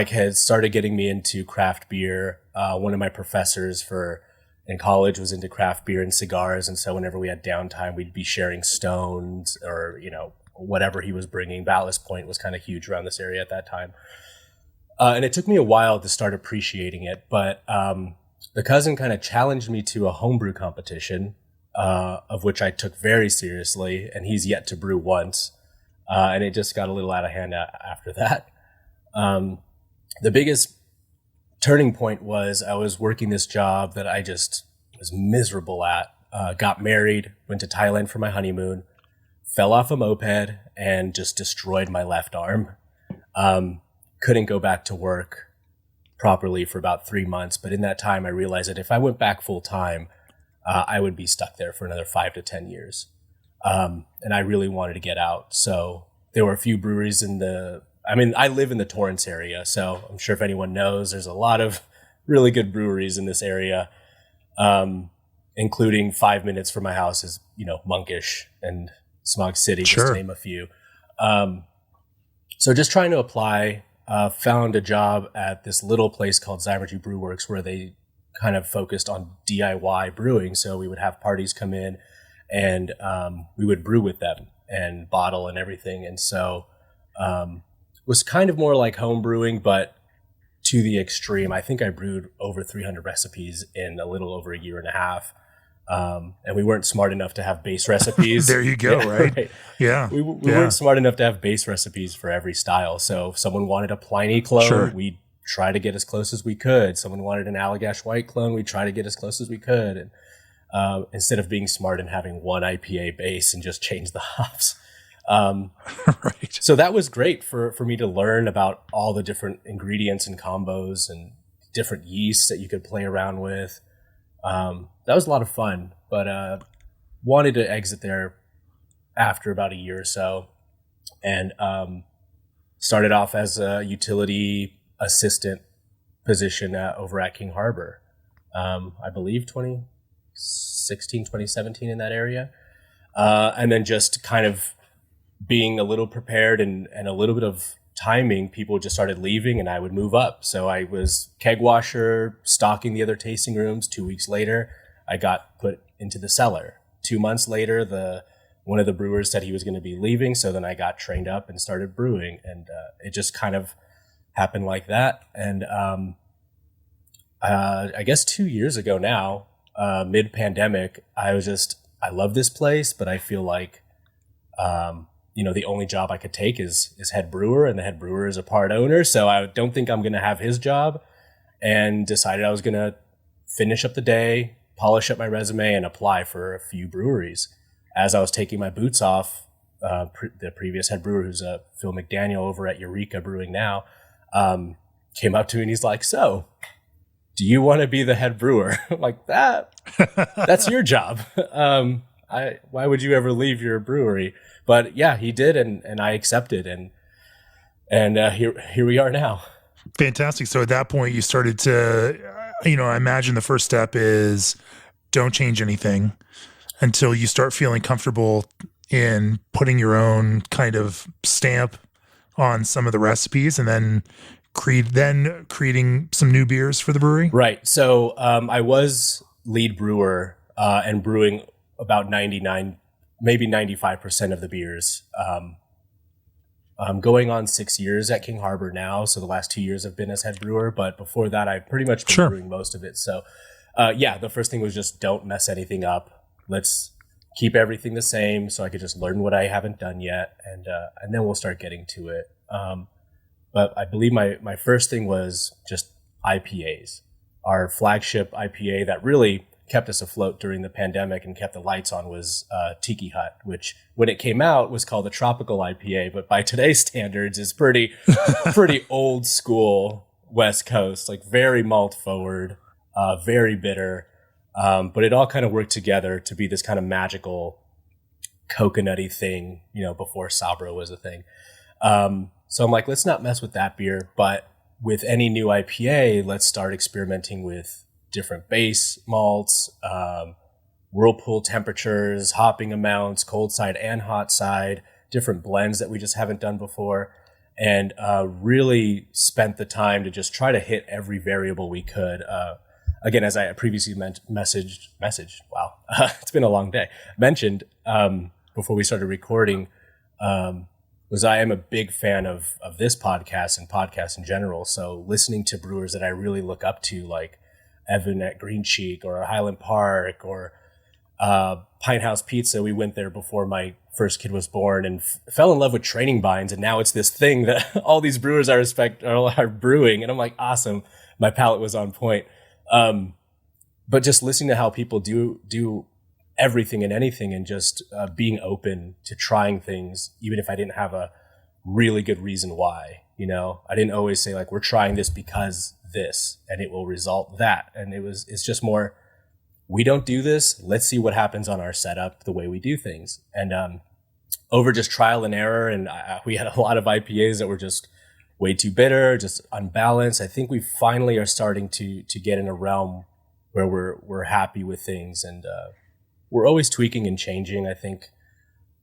had started getting me into craft beer. One of my professors in college was into craft beer and cigars. And so whenever we had downtime, we'd be sharing stones or, whatever he was bringing. Ballast Point was kind of huge around this area at that time. And it took me a while to start appreciating it. But the cousin kind of challenged me to a homebrew competition, of which I took very seriously. And he's yet to brew once. And it just got a little out of hand after that. The biggest turning point was I was working this job that I just was miserable at. Got married, went to Thailand for my honeymoon, fell off a moped, and just destroyed my left arm. Couldn't go back to work properly for about 3 months. But in that time, I realized that if I went back full time, I would be stuck there for another 5 to 10 years. And I really wanted to get out. So there were a few breweries I live in the Torrance area, so I'm sure if anyone knows, there's a lot of really good breweries in this area, including 5 minutes from my house is, Monkish and Smog City, sure, just to name a few. So just trying to apply, found a job at this little place called Zymergy Brew Works, where they kind of focused on DIY brewing. So we would have parties come in, and we would brew with them and bottle and everything. And so was kind of more like home brewing, but to the extreme. I think I brewed over 300 recipes in a little over a year and a half. And we weren't smart enough to have base recipes. There you go, right? Yeah. We weren't smart enough to have base recipes for every style. So if someone wanted a Pliny clone, sure, we'd try to get as close as we could. Someone wanted an Allagash White clone, we'd try to get as close as we could. And instead of being smart and having one IPA base and just change the hops. Right. So that was great for me to learn about all the different ingredients and combos and different yeasts that you could play around with. That was a lot of fun, but wanted to exit there after about a year or so, and started off as a utility assistant position over at King Harbor. I believe 2016, 2017 in that area. And then just kind of being a little prepared and a little bit of timing, people just started leaving and I would move up. So I was keg washer, stocking the other tasting rooms. 2 weeks later, I got put into the cellar. 2 months later, one of the brewers said he was going to be leaving. So then I got trained up and started brewing, and it just kind of happened like that. And I guess 2 years ago now, mid-pandemic, I love this place, but I feel like the only job I could take is head brewer, and the head brewer is a part owner. So I don't think I'm going to have his job, and decided I was going to finish up the day, polish up my resume, and apply for a few breweries. As I was taking my boots off, the previous head brewer, who's Phil McDaniel over at Eureka Brewing now, came up to me and he's like, "So, do you want to be the head brewer?" I'm like, that's your job. Why would you ever leave your brewery? But yeah, he did, and I accepted, and here we are now. Fantastic. So at that point, you started to, I imagine the first step is don't change anything until you start feeling comfortable in putting your own kind of stamp on some of the recipes, and then creating some new beers for the brewery? Right. So I was lead brewer and brewing about 99, maybe 95% of the beers. I'm going on 6 years at King Harbor now. So the last 2 years I've been as head brewer, but before that, I've pretty much been brewing most of it. So the first thing was just don't mess anything up. Let's keep everything the same so I could just learn what I haven't done yet. And then we'll start getting to it. But I believe my first thing was just IPAs. Our flagship IPA that really kept us afloat during the pandemic and kept the lights on was Tiki Hut, which when it came out was called a tropical IPA, but by today's standards is pretty old school West Coast, like very malt forward, very bitter. But it all kind of worked together to be this kind of magical coconutty thing, before Sabro was a thing. So I'm like, let's not mess with that beer, but with any new IPA, let's start experimenting with different base malts, whirlpool temperatures, hopping amounts, cold side and hot side, different blends that we just haven't done before, and really spent the time to just try to hit every variable we could. Again, as I previously messaged, wow, it's been a long day, mentioned before we started recording, was I am a big fan of this podcast and podcasts in general. So listening to brewers that I really look up to, like Evan at Green Cheek or Highland Park or Pine House Pizza. We went there before my first kid was born and fell in love with training binds. And now it's this thing that all these brewers I respect are brewing. And I'm like, awesome. My palate was on point. But just listening to how people do everything and anything and just being open to trying things, even if I didn't have a really good reason why, I didn't always say like, we're trying this because this, and it will result that. And it's just more, we don't do this. Let's see what happens on our setup, the way we do things. And, over just trial and error. And we had a lot of IPAs that were just way too bitter, just unbalanced. I think we finally are starting to get in a realm where we're happy with things, and, we're always tweaking and changing. I think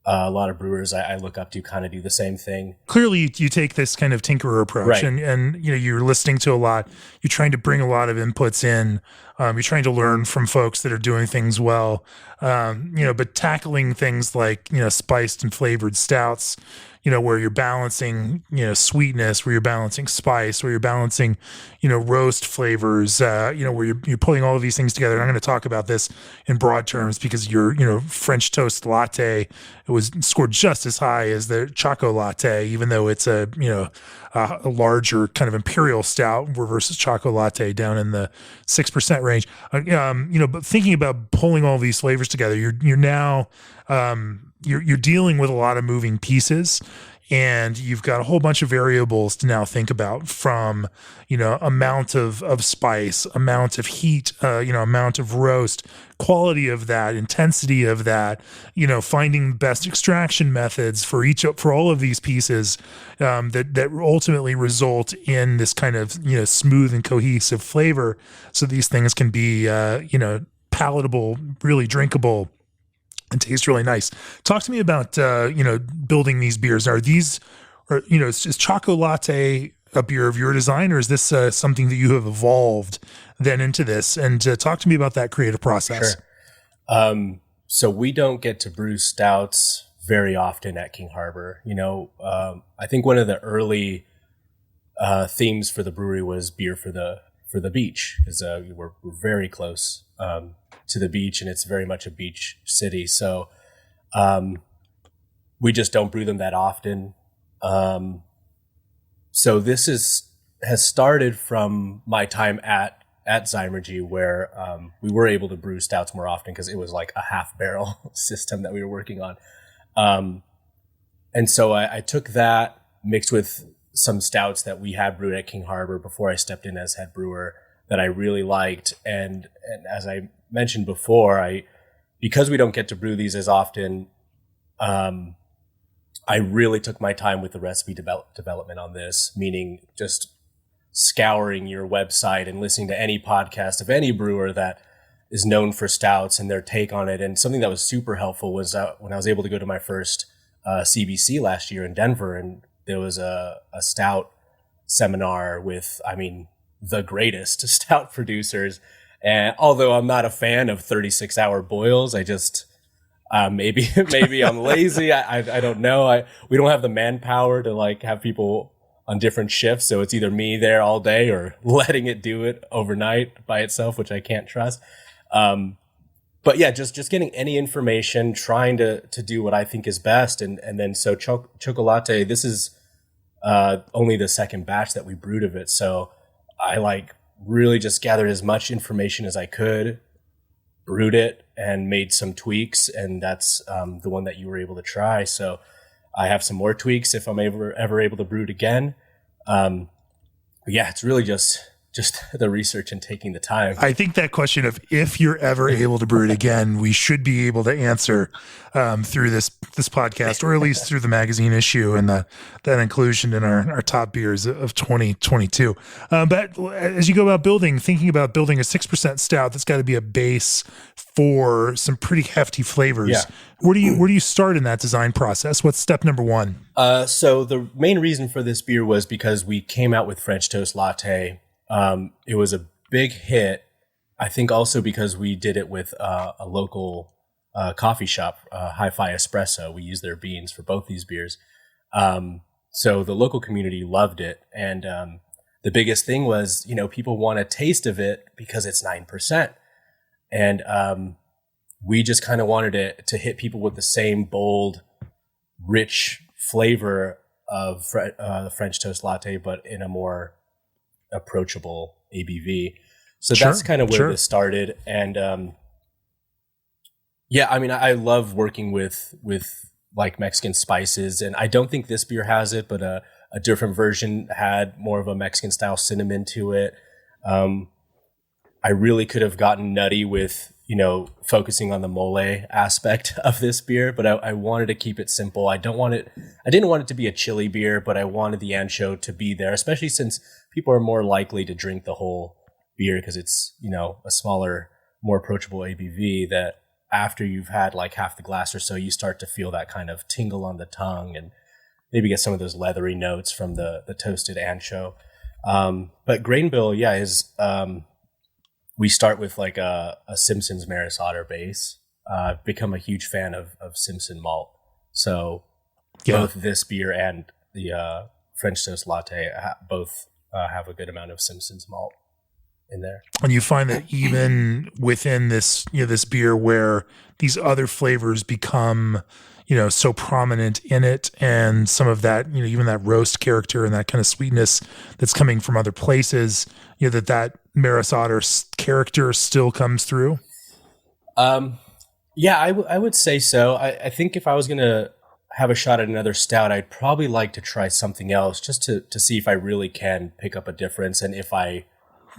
a lot of brewers I look up to kind of do the same thing. Clearly, you take this kind of tinkerer approach, right. and you're listening to a lot. You're trying to bring a lot of inputs in. You're trying to learn from folks that are doing things well. But tackling things like spiced and flavored stouts, where you're balancing sweetness, where you're balancing spice, where you're balancing roast flavors, where you're pulling all of these things together. And I'm going to talk about this in broad terms because your French toast latte, it was scored just as high as the Choco-Latte, even though it's a larger kind of imperial stout versus Choco-Latte down in the 6% range. But thinking about pulling all these flavors together, you're now you're dealing with a lot of moving pieces, and you've got a whole bunch of variables to now think about, from amount of spice, amount of heat, amount of roast, quality of that, intensity of that, finding best extraction methods for all of these pieces that ultimately result in this kind of smooth and cohesive flavor, so these things can be palatable, really drinkable, and taste really nice. Talk to me about building these beers. Is Choco-Latte a beer of your design, or is this something that you have evolved then into this? And talk to me about that creative process. Sure. So we don't get to brew stouts very often at King Harbor. I think one of the early themes for the brewery was beer for the beach, because we're very close to the beach, and it's very much a beach city. So we just don't brew them that often. So this has started from my time at Zymergy, where we were able to brew stouts more often because it was like a half barrel system that we were working on. And so I took that mixed with some stouts that we had brewed at King Harbor before I stepped in as head brewer that I really liked. And as I mentioned before, because we don't get to brew these as often, I really took my time with the recipe development on this, meaning just scouring your website and listening to any podcast of any brewer that is known for stouts and their take on it. And something that was super helpful was when I was able to go to my first CBC last year in Denver, and there was a stout seminar with, I mean, the greatest stout producers. And although I'm not a fan of 36-hour boils, I just maybe I'm lazy. I don't know. We don't have the manpower to like have people on different shifts, so it's either me there all day or letting it do it overnight by itself, which I can't trust. But yeah, just getting any information, trying to do what I think is best, and then so Choco-Latte. This is only the second batch that we brewed of it, so I like really just gathered as much information as I could, brewed it, and made some tweaks, and that's the one that you were able to try. So I have some more tweaks if I'm ever able to brew it again. But yeah, it's really just the research and taking the time. I think that question of if you're ever able to brew it again, we should be able to answer through this podcast, or at least through the magazine issue and that inclusion in our top beers of 2022. But as you go about thinking about building a 6% stout, that's got to be a base for some pretty hefty flavors. Yeah. Where do you start in that design process? What's step number one? So the main reason for this beer was because we came out with French toast latte. It was a big hit, I think also because we did it with a local coffee shop, Hi-Fi Espresso. We used their beans for both these beers. So the local community loved it. And the biggest thing was, people want a taste of it because it's 9%. And we just kind of wanted to hit people with the same bold, rich flavor of the French toast latte, but in a more approachable ABV. So that's kind of where this started. And yeah, I mean, I love working with like Mexican spices, and I don't think this beer has it, but a different version had more of a Mexican style cinnamon to it. I really could have gotten nutty with, focusing on the mole aspect of this beer, but I wanted to keep it simple. I didn't want it to be a chili beer, but I wanted the ancho to be there, especially since people are more likely to drink the whole beer because it's, a smaller, more approachable ABV, that after you've had like half the glass or so, you start to feel that kind of tingle on the tongue and maybe get some of those leathery notes from the toasted ancho. But grain bill, yeah, is we start with like a Simpsons Maris Otter base. I've become a huge fan of Simpson malt. So both this beer and the French toast latte both have a good amount of Simpsons malt in there. And you find that even within this, this beer where these other flavors become, so prominent in it, and some of that, even that roast character and that kind of sweetness that's coming from other places, that Maris Otter character still comes through? Yeah, I would say so. I think if I was going to have a shot at another stout, I'd probably like to try something else just to see if I really can pick up a difference, and if I,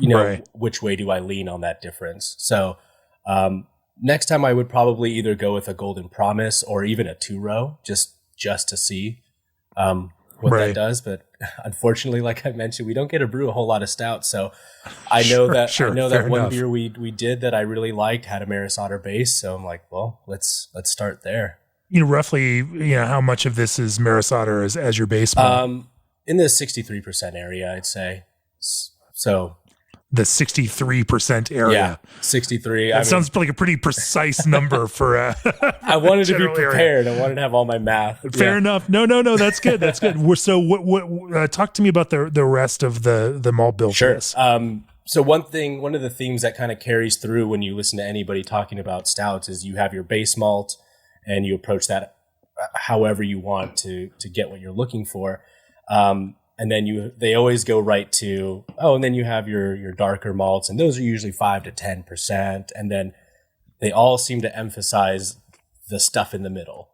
right, which way do I lean on that difference. So next time I would probably either go with a Golden Promise or even a 2-row just to see what that does. But unfortunately, like I mentioned, we don't get to brew a whole lot of stouts. So I know that one beer we did that I really liked had a Maris Otter base. So I'm like, well, let's start there. Roughly, how much of this is Maris Otter as your base? In the 63% area, I'd say. So the 63% area. Yeah, 63. That sounds like a pretty precise number for I wanted to be prepared. Area. I wanted to have all my math. Fair enough. No, that's good. That's good. So what talk to me about the rest of the malt bill. Sure. So one of the themes that kind of carries through when you listen to anybody talking about stouts is you have your base malt and you approach that however you want to get what you're looking for. And then they always go right to, and then you have your darker malts, and those are usually 5 to 10%. And then they all seem to emphasize the stuff in the middle.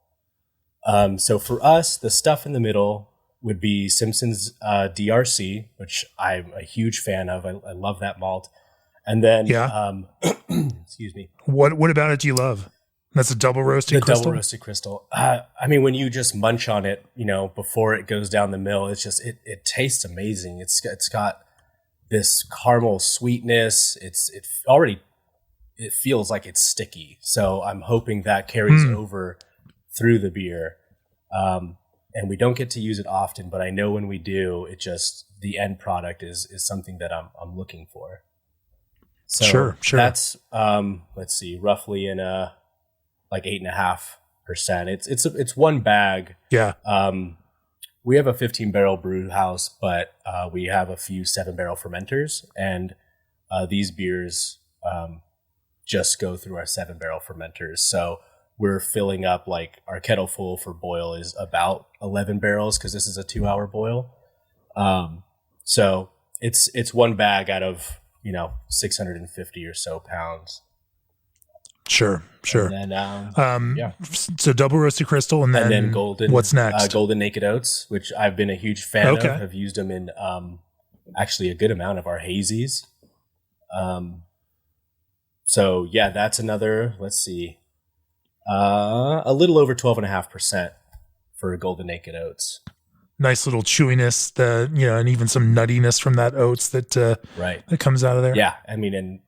So for us, the stuff in the middle would be Simpsons DRC, which I'm a huge fan of. I love that malt. And then, excuse me. What about it do you love? That's a double roasted crystal? Double roasted crystal. I mean, when you just munch on it, before it goes down the mill, it's just, it tastes amazing. It's got this caramel sweetness. It already it feels like it's sticky. So I'm hoping that carries over through the beer. And we don't get to use it often, but I know when we do, it just, the end product is something that I'm looking for. So sure. That's, let's see, roughly in like 8.5%. It's one bag. Yeah. We have a 15-barrel brew house, but we have a few 7-barrel fermenters, and these beers just go through our 7-barrel fermenters. So we're filling up, like, our kettle full for boil is about 11 barrels because this is a 2-hour boil. So it's one bag out of 650 or so pounds. Sure. And then, So double roasted crystal, and then golden. What's next? Golden naked oats, which I've been a huge fan of. I've used them in actually a good amount of our hazies. So yeah, that's another. Let's see, a little over 12.5% for golden naked oats. Nice little chewiness, and even some nuttiness from that oats that that comes out of there. Yeah, I mean, and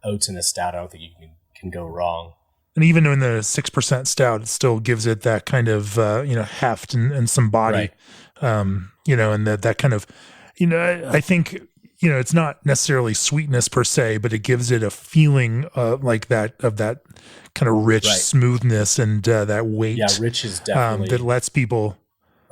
oats in a stout, I don't think you can go wrong. And even in the 6% stout, it still gives it that kind of heft and some body, and that kind of, I think it's not necessarily sweetness per se, but it gives it a feeling like that kind of rich smoothness and that weight. Yeah, rich is definitely that lets people.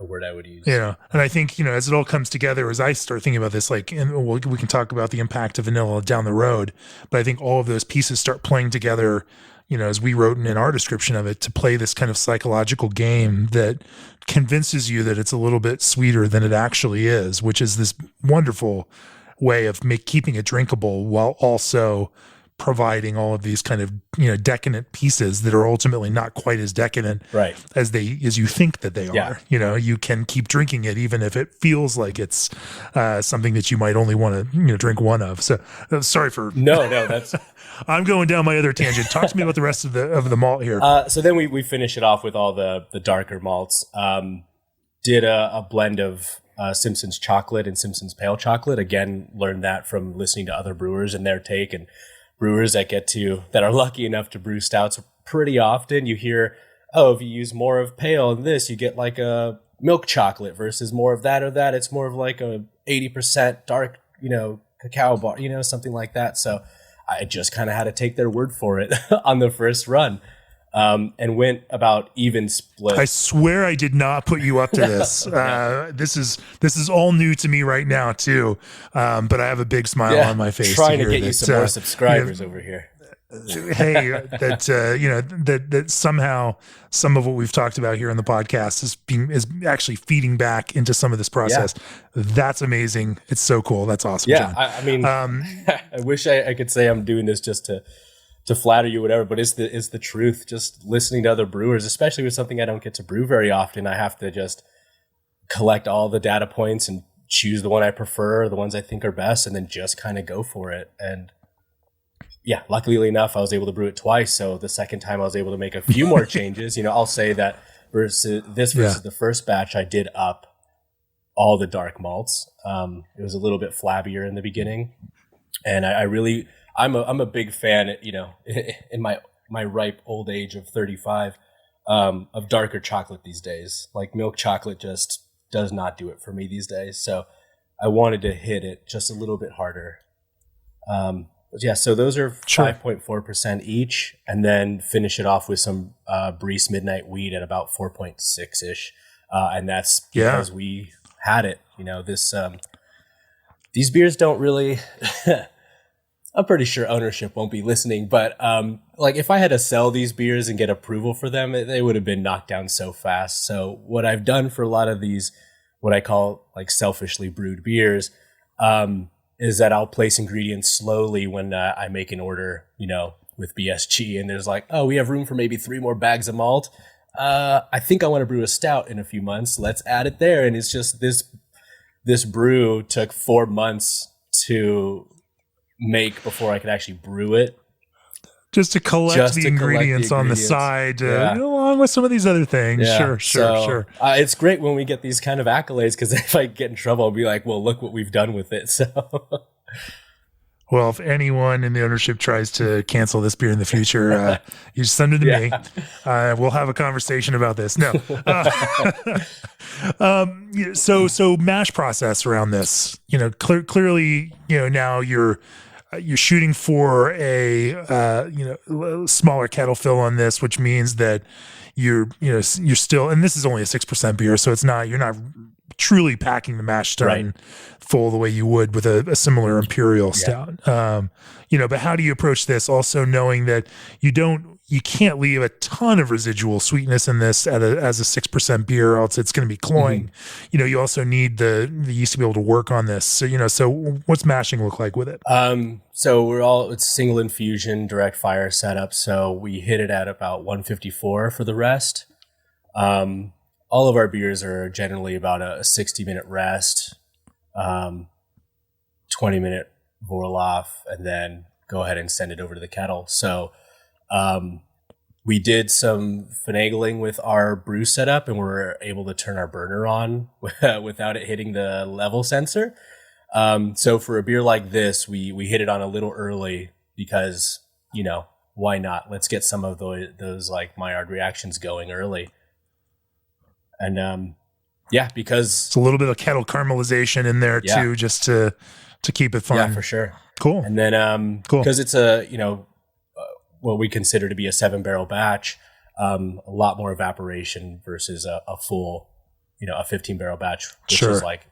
A word I would use. And I think, as it all comes together, as I start thinking about this, like, and we can talk about the impact of vanilla down the road, but I think all of those pieces start playing together, as we wrote in our description of it, to play this kind of psychological game that convinces you that it's a little bit sweeter than it actually is, which is this wonderful way of keeping it drinkable while also providing all of these kind of decadent pieces that are ultimately not quite as decadent as you think that they are. You can keep drinking it even if it feels like it's something that you might only want to drink one of. So sorry for no that's I'm going down my other tangent. Talk to me about the rest of the malt here. So then we finish it off with all the darker malts. Did a blend of Simpsons chocolate and Simpsons pale chocolate. Again, learned that from listening to other brewers and their take. And brewers that are lucky enough to brew stouts pretty often, you hear, if you use more of pale in this, you get like a milk chocolate versus more of that or that. It's more of like a 80% dark, cacao bar, something like that. So I just kind of had to take their word for it on the first run. And went about even split. I swear I did not put you up to this. This is all new to me right now too. But I have a big smile on my face. Trying to get you some more subscribers over here. Hey, that somehow some of what we've talked about here on the podcast is actually feeding back into some of this process. Yeah. That's amazing. It's so cool. That's awesome. Yeah, John. I mean, I wish I could say I'm doing this just to flatter you, whatever, but it's the truth. Just listening to other brewers, especially with something I don't get to brew very often, I have to just collect all the data points and choose the one I prefer, the ones I think are best, and then just kind of go for it. And yeah, luckily enough, I was able to brew it twice. So the second time I was able to make a few more changes. I'll say that versus the first batch, I did up all the dark malts. It was a little bit flabbier in the beginning, and I'm a big fan, in my ripe old age of 35, of darker chocolate these days. Like milk chocolate just does not do it for me these days. So I wanted to hit it just a little bit harder. But yeah, so those are 5.4% each, and then finish it off with some Breeze Midnight Wheat at about 4.6-ish. And that's because we had it. These beers don't really... I'm pretty sure ownership won't be listening, but if I had to sell these beers and get approval for them, they would have been knocked down so fast. So what I've done for a lot of these, what I call like selfishly brewed beers, is that I'll place ingredients slowly when I make an order, with BSG, and there's like, we have room for maybe 3 more bags of malt. I think I want to brew a stout in a few months. Let's add it there. And it's just this brew took 4 months to make before I could actually brew it. Just to collect the ingredients on the side, along with some of these other things. Yeah. Sure. It's great when we get these kind of accolades, because if I get in trouble, I'll be like, well, look what we've done with it. So, Well, if anyone in the ownership tries to cancel this beer in the future, you just send it to me. We'll have a conversation about this. No. So mash process around this, clearly, now you're shooting for a, smaller kettle fill on this, which means that you're still, and this is only a 6% beer. So you're not truly packing the mash tun full the way you would with a similar imperial stout. But how do you approach this? Also knowing that you can't leave a ton of residual sweetness in this as a 6% beer, or else it's going to be cloying. Mm-hmm. You also need the yeast to be able to work on this. So what's mashing look like with it? So it's single infusion, direct fire setup. So we hit it at about 154 for the rest. All of our beers are generally about a 60-minute rest, 20-minute boil off, and then go ahead and send it over to the kettle. So we did some finagling with our brew setup, and we were able to turn our burner on without it hitting the level sensor. So for a beer like this, we hit it on a little early because, why not? Let's get some of those like Maillard reactions going early. And because it's a little bit of kettle caramelization in there too, just to keep it fun. Yeah, for sure. Cool. And then because it's what we consider to be a 7-barrel batch, a lot more evaporation versus a full, a 15-barrel batch, which is like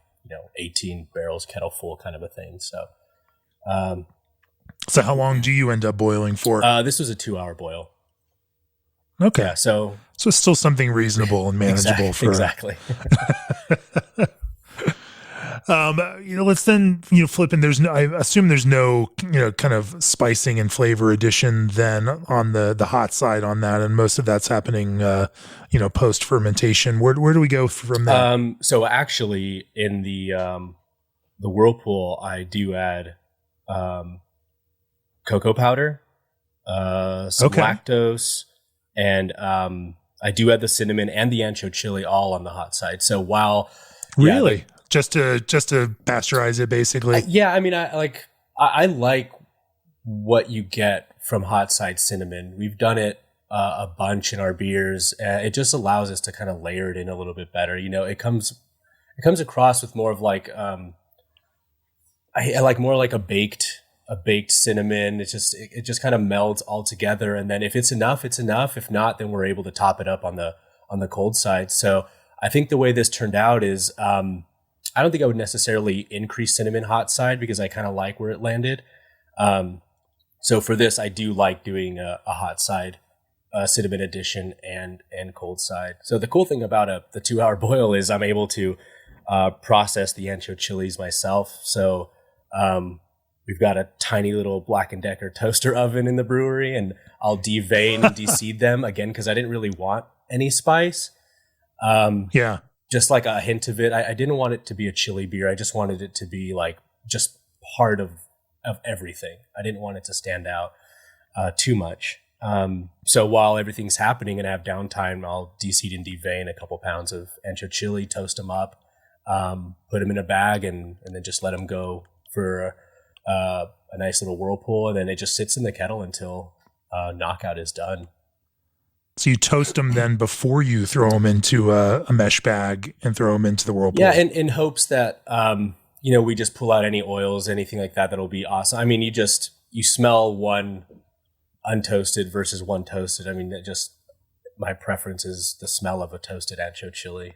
18 barrels kettle full kind of a thing. So how long do you end up boiling for? This was a 2-hour boil. Okay. Yeah, so it's still something reasonable and manageable exactly. Let's then flip in. I assume there's no kind of spicing and flavor addition then on the hot side on that, and most of that's happening post fermentation. Where do we go from there? So actually in the whirlpool, I do add cocoa powder, some lactose. And I do add the cinnamon and the ancho chili all on the hot side. So while just to pasteurize it, basically. I like what you get from hot side cinnamon. We've done it a bunch in our beers. It just allows us to kind of layer it in a little bit better. It comes across with more of like I like more like a baked cinnamon. It just kind of melds all together. And then if it's enough, it's enough. If not, then we're able to top it up on the cold side. So I think the way this turned out is, I don't think I would necessarily increase cinnamon hot side because I kind of like where it landed. So for this, I do like doing a hot side, cinnamon addition and cold side. So the cool thing about the 2-hour boil is I'm able to, process the ancho chilies myself. So, we've got a tiny little Black & Decker toaster oven in the brewery, and I'll devein and deseed them again because I didn't really want any spice. Just like a hint of it. I didn't want it to be a chili beer. I just wanted it to be like just part of everything. I didn't want it to stand out too much. So while everything's happening and I have downtime, I'll deseed and devein a couple pounds of ancho chili, toast them up, put them in a bag, and then just let them go for a nice little whirlpool, and then it just sits in the kettle until knockout is done. So you toast them then before you throw them into a mesh bag and throw them into the whirlpool? Yeah, in hopes that, we just pull out any oils, anything like that, that'll be awesome. I mean, you smell one untoasted versus one toasted. I mean, my preference is the smell of a toasted ancho chili.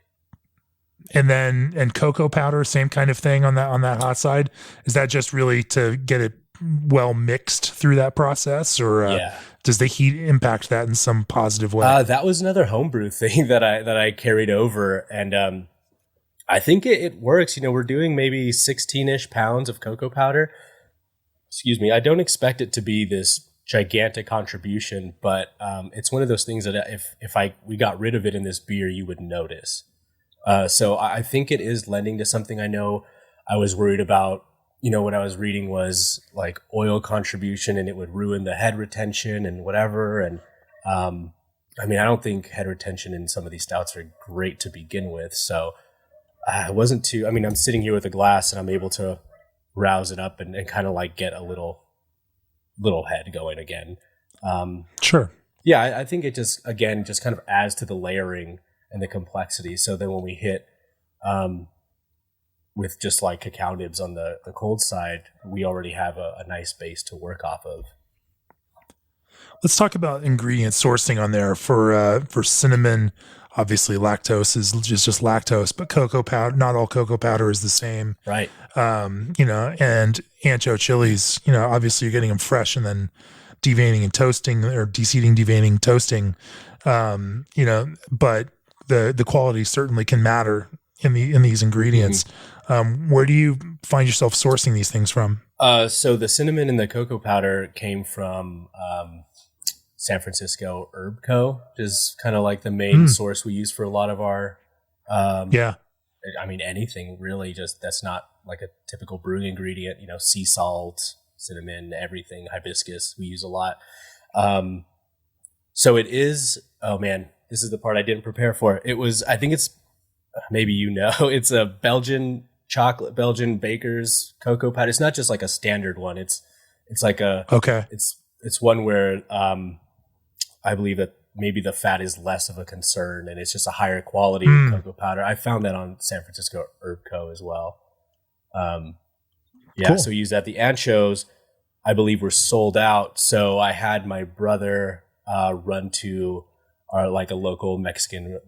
And cocoa powder, same kind of thing on that hot side. Is that just really to get it well mixed through that process, or does the heat impact that in some positive way? That was another homebrew thing that I carried over, and I think it works. We're doing maybe 16-ish pounds of cocoa powder. Excuse me. I don't expect it to be this gigantic contribution, but it's one of those things that if we got rid of it in this beer, you would notice. So I think it is lending to something. I know I was worried about, what I was reading was like oil contribution and it would ruin the head retention and whatever. And, I don't think head retention in some of these stouts are great to begin with. So I wasn't I'm sitting here with a glass and I'm able to rouse it up and kind of like get a little head going again. Sure. Yeah, I think it just kind of adds to the layering and the complexity. So then when we hit with just like cacao nibs on the cold side, we already have a nice base to work off of. Let's talk about ingredient sourcing on there for cinnamon. Obviously, lactose is just lactose, but cocoa powder, not all cocoa powder is the same. Right. And ancho chilies, obviously you're getting them fresh and then deveining and toasting, or deseeding, deveining, toasting. But the quality certainly can matter in these ingredients. Mm-hmm. Where do you find yourself sourcing these things from? So the cinnamon and the cocoa powder came from San Francisco Herb Co., which is kind of like the main source we use for a lot of our, anything really, just that's not like a typical brewing ingredient, sea salt, cinnamon, everything, hibiscus, we use a lot. So it is, oh man, this is the part I didn't prepare for. It was, I think it's, maybe it's a Belgian baker's cocoa powder. It's not just like a standard one. It's like it's one where, I believe that maybe the fat is less of a concern and it's just a higher quality cocoa powder. I found that on San Francisco Herb Co. as well. Cool. So we use that. The anchos, I believe, were sold out. So I had my brother run to our like a local Mexican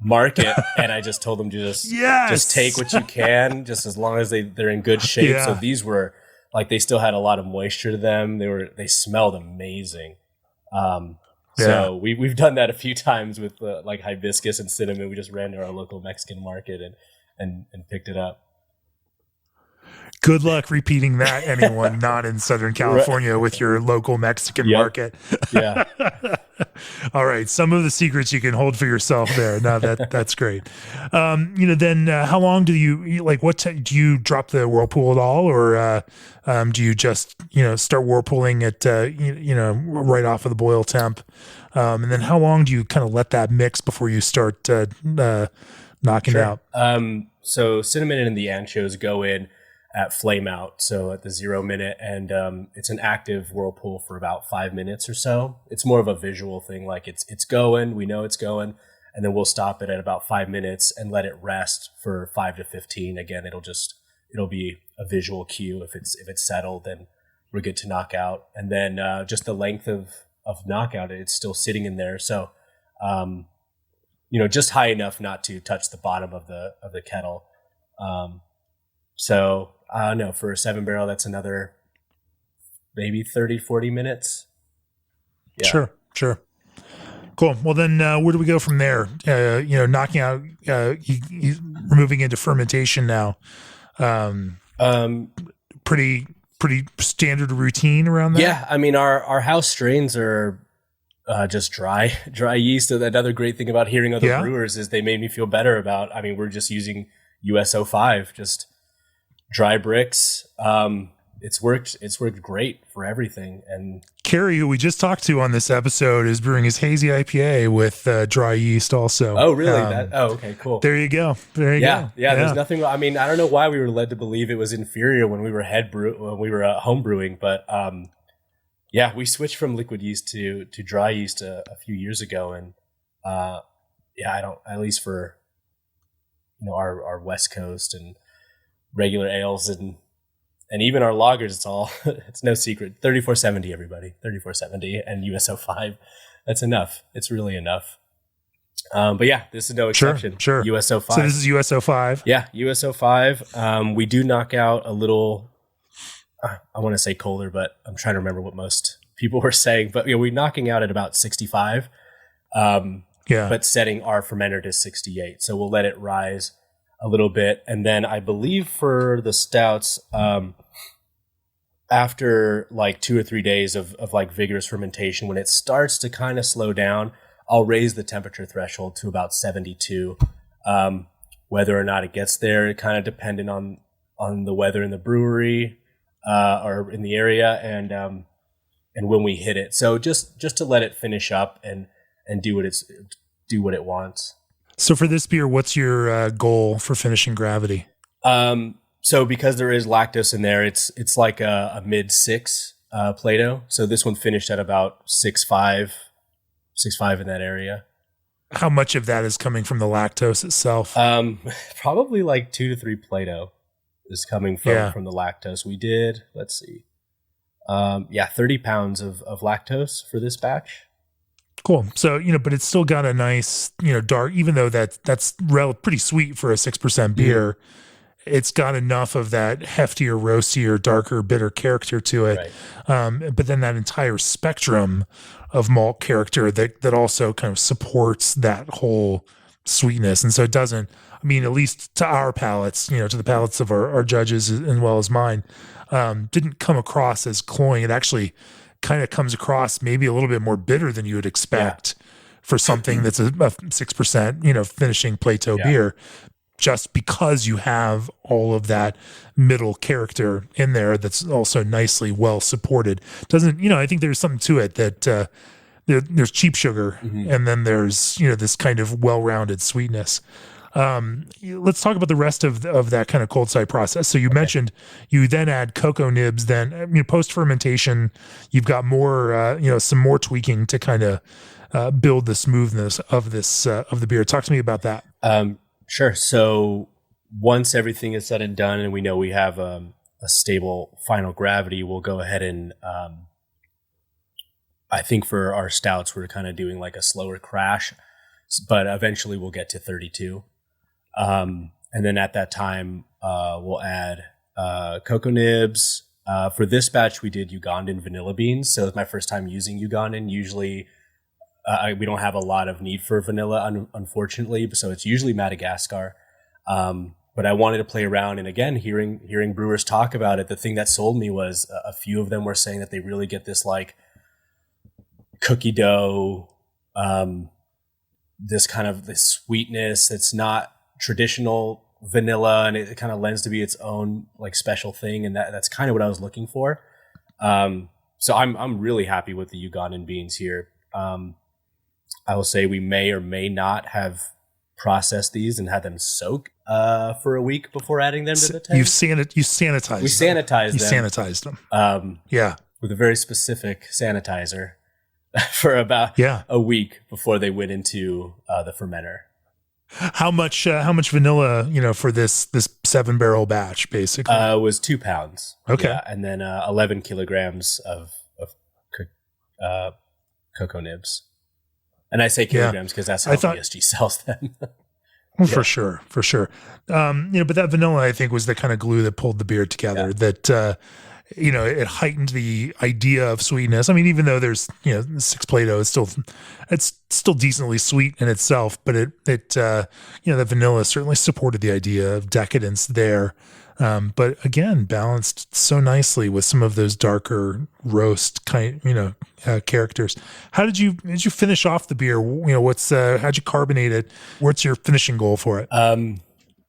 market, and I just told them to just take what you can, just as long as they're in good shape. Yeah. So these were like, they still had a lot of moisture to them. They smelled amazing. So we've done that a few times with like hibiscus and cinnamon. We just ran to our local Mexican market and picked it up. Good luck repeating that, anyone not in Southern California, with your local Mexican market. Yeah. All right. Some of the secrets you can hold for yourself there. No, that's great. Then how long do you do you drop the whirlpool at all, or do you just, start whirlpooling at, right off of the boil temp? And then how long do you kind of let that mix before you start knocking out? So cinnamon and the anchos go in at flame out, so at the 0 minute, and it's an active whirlpool for about 5 minutes or so. It's more of a visual thing, like it's going, we know it's going, and then we'll stop it at about 5 minutes and let it rest for 5 to 15. Again, it'll be a visual cue. If it's settled, then we're good to knock out. And then just the length of knockout, it's still sitting in there, so just high enough not to touch the bottom of the kettle. So I don't know, for a 7-barrel, that's another maybe 30, 40 minutes. Yeah. Sure. Cool. Well, then where do we go from there? Knocking out, moving into fermentation now. Pretty standard routine around that. Yeah. I mean, our house strains are just dry yeast. Another great thing about hearing other brewers is they made me feel better about, we're just using USO5, just dry bricks. It's worked great for everything. And Carrie, who we just talked to on this episode, is brewing his Hazy IPA with dry yeast also. Oh, really? Okay, cool. There you go. Yeah. There's nothing. I don't know why we were led to believe it was inferior when we were home brewing, but we switched from liquid yeast to dry yeast a few years ago, and I don't, at least for our West Coast and regular ales and even our lagers, it's no secret. 3470, everybody. 3470 and USO5. That's enough. It's really enough. But yeah, this is no exception. Sure. USO5. So this is USO5. Yeah, USO5. We do knock out a little, I want to say colder, but I'm trying to remember what most people were saying. But we're knocking out at about 65. But setting our fermenter to 68. So we'll let it rise a little bit. And then I believe for the stouts, after like 2 or 3 days of like vigorous fermentation, when it starts to kind of slow down, I'll raise the temperature threshold to about 72. Whether or not it gets there, it kind of dependent on the weather in the brewery or in the area and when we hit it. So just to let it finish up and do what it wants. So for this beer, what's your goal for finishing gravity? So because there is lactose in there, it's like a mid 6 Plato. So this one finished at about 6.5 in that area. How much of that is coming from the lactose itself? Probably like 2 to 3 Plato is coming from the lactose. We did, let's see. 30 pounds of lactose for this batch. Cool. So, but it's still got a nice, dark, even though that's pretty sweet for a 6% beer. Mm-hmm. It's got enough of that heftier, roastier, darker, bitter character to it. Right. But then that entire spectrum of malt character that also kind of supports that whole sweetness. And so it doesn't, at least to our palates, to the palates of our judges as well as mine, didn't come across as cloying. It actually kind of comes across maybe a little bit more bitter than you would expect for something that's a 6%, finishing Plato beer. Just because you have all of that middle character in there that's also nicely well supported. I think there's something to it that there's cheap sugar and then there's, this kind of well-rounded sweetness. Let's talk about the rest of that kind of cold side process. So you mentioned you then add cocoa nibs, then post fermentation, you've got more, some more tweaking to kind of build the smoothness of this, of the beer. Talk to me about that. Sure. So once everything is said and done and we know we have a stable final gravity, we'll go ahead and I think for our stouts, we're kind of doing like a slower crash, but eventually we'll get to 32. And then at that time, we'll add cocoa nibs. For this batch, we did Ugandan vanilla beans. So it's my first time using Ugandan. Usually we don't have a lot of need for vanilla, unfortunately. So it's usually Madagascar. But I wanted to play around. And again, hearing brewers talk about it, the thing that sold me was a few of them were saying that they really get this like cookie dough, this kind of this sweetness that's not traditional vanilla, and it kind of lends to be its own like special thing. And that's kind of what I was looking for. So I'm really happy with the Ugandan beans here. I will say we may or may not have processed these and had them soak for a week before adding them to the tank. You sanitized them. We sanitized them. You sanitized them. With a very specific sanitizer for about a week before they went into the fermenter. How much vanilla, for this 7-barrel batch, basically? It was 2 pounds. Okay. Yeah, and then 11 kilograms of cocoa nibs. And I say kilograms because that's how BSG sells them. Well, for sure. But that vanilla, I think, was the kind of glue that pulled the beer together. That it heightened the idea of sweetness. Even though there's 6 Plato, it's still decently sweet in itself. But the vanilla certainly supported the idea of decadence there. But again, balanced so nicely with some of those darker roast characters. How did you finish off the beer? How'd you carbonate it? What's your finishing goal for it?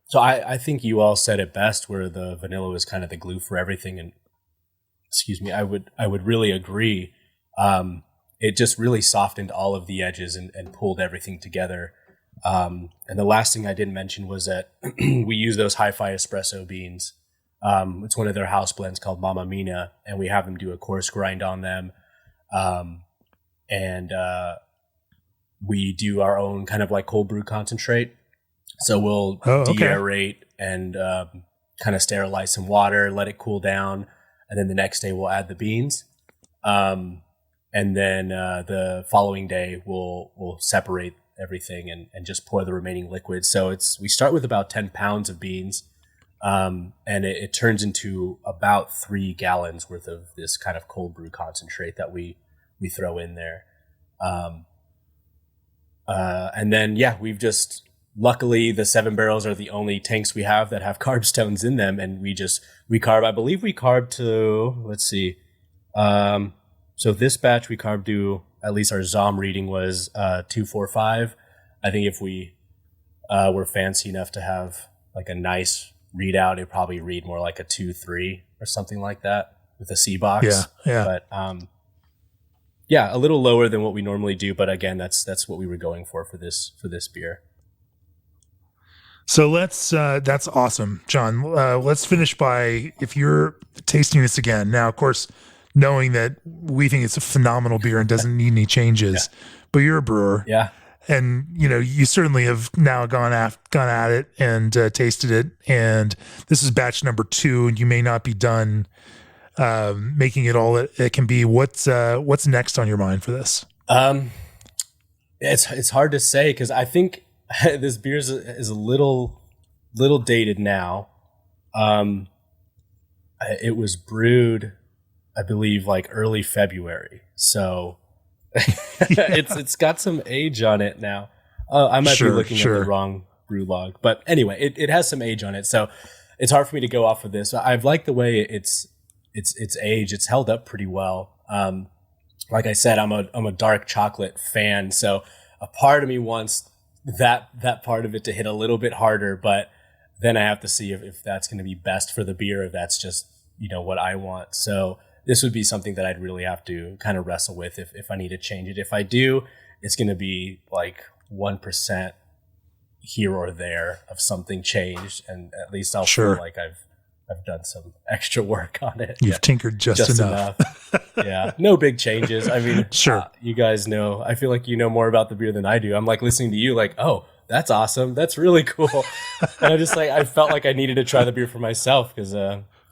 So I think you all said it best, where the vanilla was kind of the glue for everything. And I would really agree. It just really softened all of the edges and pulled everything together. And the last thing I didn't mention was that we use those hi-fi espresso beans. It's one of their house blends called Mamma Mina, and we have them do a coarse grind on them. And we do our own kind of like cold brew concentrate. So we'll deaerate and kind of sterilize some water, let it cool down, and then the next day we'll add the beans. And then the following day we'll separate everything and just pour the remaining liquid. So we start with about 10 pounds of beans, and it turns into about 3 gallons worth of this kind of cold brew concentrate that we throw in there. And then, we've just, luckily the 7 barrels are the only tanks we have that have carb stones in them. And we carb, I believe we carb to, let's see. So this batch we carb to, at least our ZOM reading was 245. I think if we were fancy enough to have like a nice readout, it'd probably read more like a 2.3 or something like that with a C box. Yeah. But a little lower than what we normally do. But again, that's what we were going for this beer. So that's awesome, John. Let's finish by, if you're tasting this again. Now, of course, knowing that we think it's a phenomenal beer and doesn't need any changes, but you're a brewer. Yeah. And, you certainly have now gone at it and tasted it. And this is batch number 2, and you may not be done making it all it can be. What's next on your mind for this? It's hard to say, because I think this beer is a little dated now. It was brewed, I believe, like early February, so it's got some age on it now. I might be looking at the wrong brew log, but anyway, it has some age on it, so it's hard for me to go off of this. I've liked the way it's aged. It's held up pretty well. Like I said, I'm a dark chocolate fan, so a part of me wants that part of it to hit a little bit harder, but then I have to see if that's going to be best for the beer, if that's just, what I want. So this would be something that I'd really have to kind of wrestle with if I need to change it. If I do, it's going to be like 1% here or there of something changed, and at least I'll feel like I've done some extra work on it. You've tinkered just enough. Yeah, no big changes. I mean, you guys know, I feel like you know more about the beer than I do. I'm like listening to you like, oh, that's awesome. That's really cool. And I felt like I needed to try the beer for myself, because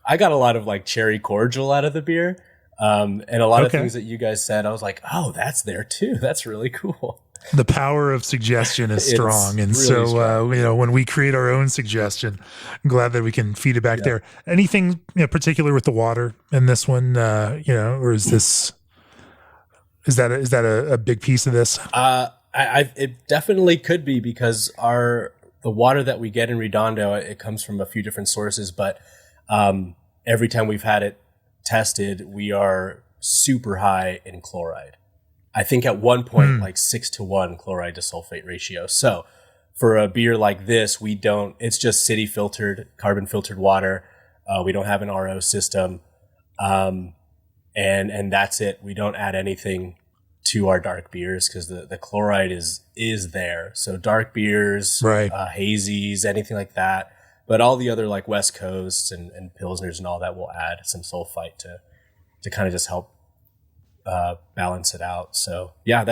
I got a lot of like cherry cordial out of the beer. And a lot of things that you guys said, I was like, oh, that's there too. That's really cool. The power of suggestion is strong. And really so, strong. When we create our own suggestion, I'm glad that we can feed it back there. Anything particular with the water in this one, or is that a big piece of this? It definitely could be, because the water that we get in Redondo, it comes from a few different sources, but every time we've had it tested, we are super high in chloride. I think at one point, like 6-to-1 chloride to sulfate ratio. So for a beer like this, it's just city filtered, carbon filtered water. We don't have an RO system. And that's it. We don't add anything to our dark beers, because the chloride is there. So dark beers, hazies, anything like that. But all the other like West Coasts and Pilsners and all that will add some sulfite to kind of just help balance it out. So yeah,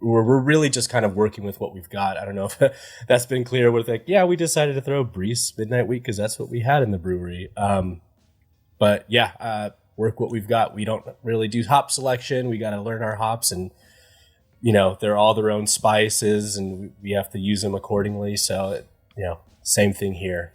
we're really just kind of working with what we've got. I don't know if that's been clear. With we decided to throw Breeze Midnight Week because that's what we had in the brewery. But work what we've got. We don't really do hop selection. We got to learn our hops, and they're all their own spices, and we have to use them accordingly. So same thing here.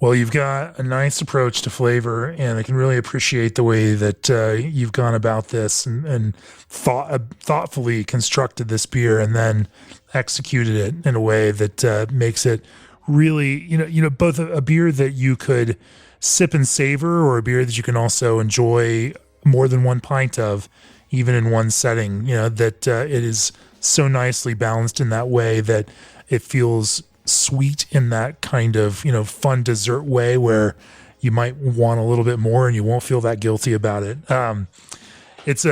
Well, you've got a nice approach to flavor, and I can really appreciate the way that you've gone about this and thoughtfully constructed this beer and then executed it in a way that makes it really, both a beer that you could sip and savor, or a beer that you can also enjoy more than one pint of, even in one setting. That it is so nicely balanced in that way that it feels sweet in that kind of fun dessert way where you might want a little bit more and you won't feel that guilty about it. It's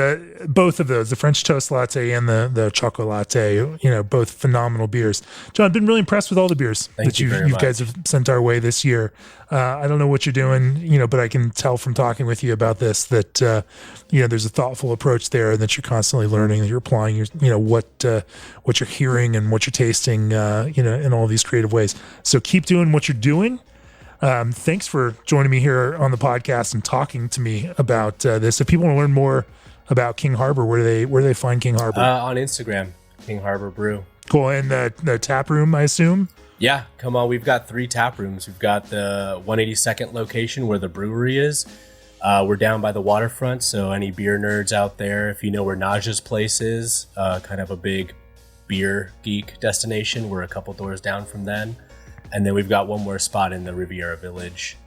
both of those, the French toast latte and the Choco-Latte, both phenomenal beers. John, I've been really impressed with all the beers that you guys have sent our way this year. I don't know what you're doing, but I can tell from talking with you about this that there's a thoughtful approach there, and that you're constantly learning, that you're applying your what you're hearing and what you're tasting in all these creative ways. So keep doing what you're doing. Thanks for joining me here on the podcast and talking to me about this. If people want to learn more about King Harbor, where do they find King Harbor? On Instagram, King Harbor Brew. Cool. And the tap room, I assume? Yeah, come on. We've got 3 tap rooms. We've got the 182nd location where the brewery is. We're down by the waterfront, so any beer nerds out there, if you know where Naja's place is, kind of a big beer geek destination, we're a couple doors down from them. And then we've got one more spot in the Riviera Village,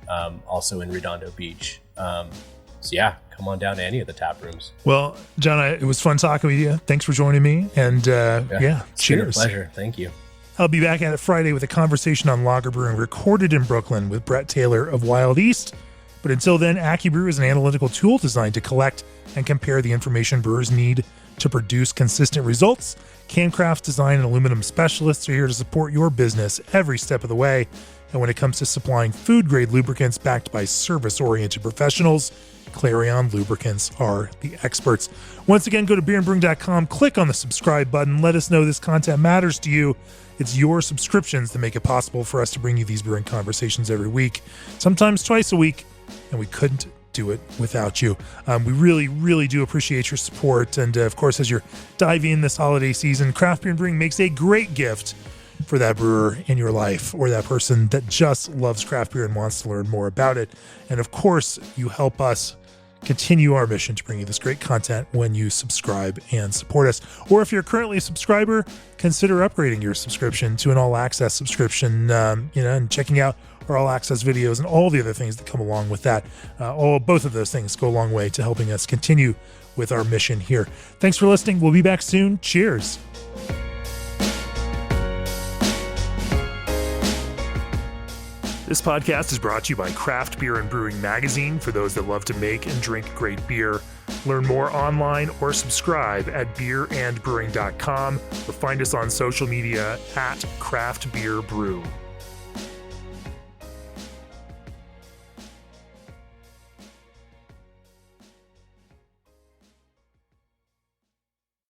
also in Redondo Beach. Come on down to any of the tap rooms. Well, John, it was fun talking with you. Thanks for joining me. And it's cheers. been a pleasure. Thank you. I'll be back at it Friday with a conversation on lager brewing recorded in Brooklyn with Brett Taylor of Wild East. But until then, AccuBrew is an analytical tool designed to collect and compare the information brewers need to produce consistent results. CanCraft's design and aluminum specialists are here to support your business every step of the way. And when it comes to supplying food-grade lubricants backed by service-oriented professionals, Clarion Lubricants are the experts. Once again, go to beerandbrewing.com, click on the subscribe button, let us know this content matters to you. It's your subscriptions that make it possible for us to bring you these brewing conversations every week, sometimes twice a week, and we couldn't do it without you. We really, really do appreciate your support. And of course, as you're diving in this holiday season, Craft Beer and Brewing makes a great gift for that brewer in your life or that person that just loves craft beer and wants to learn more about it. And of course, you help us continue our mission to bring you this great content when you subscribe and support us. Or if you're currently a subscriber, consider upgrading your subscription to an all-access subscription, and checking out our all-access videos and all the other things that come along with that. Both of those things go a long way to helping us continue with our mission here. Thanks for listening. We'll be back soon. Cheers. This podcast is brought to you by Craft Beer and Brewing Magazine for those that love to make and drink great beer. Learn more online or subscribe at beerandbrewing.com or find us on social media at Craft Beer Brew.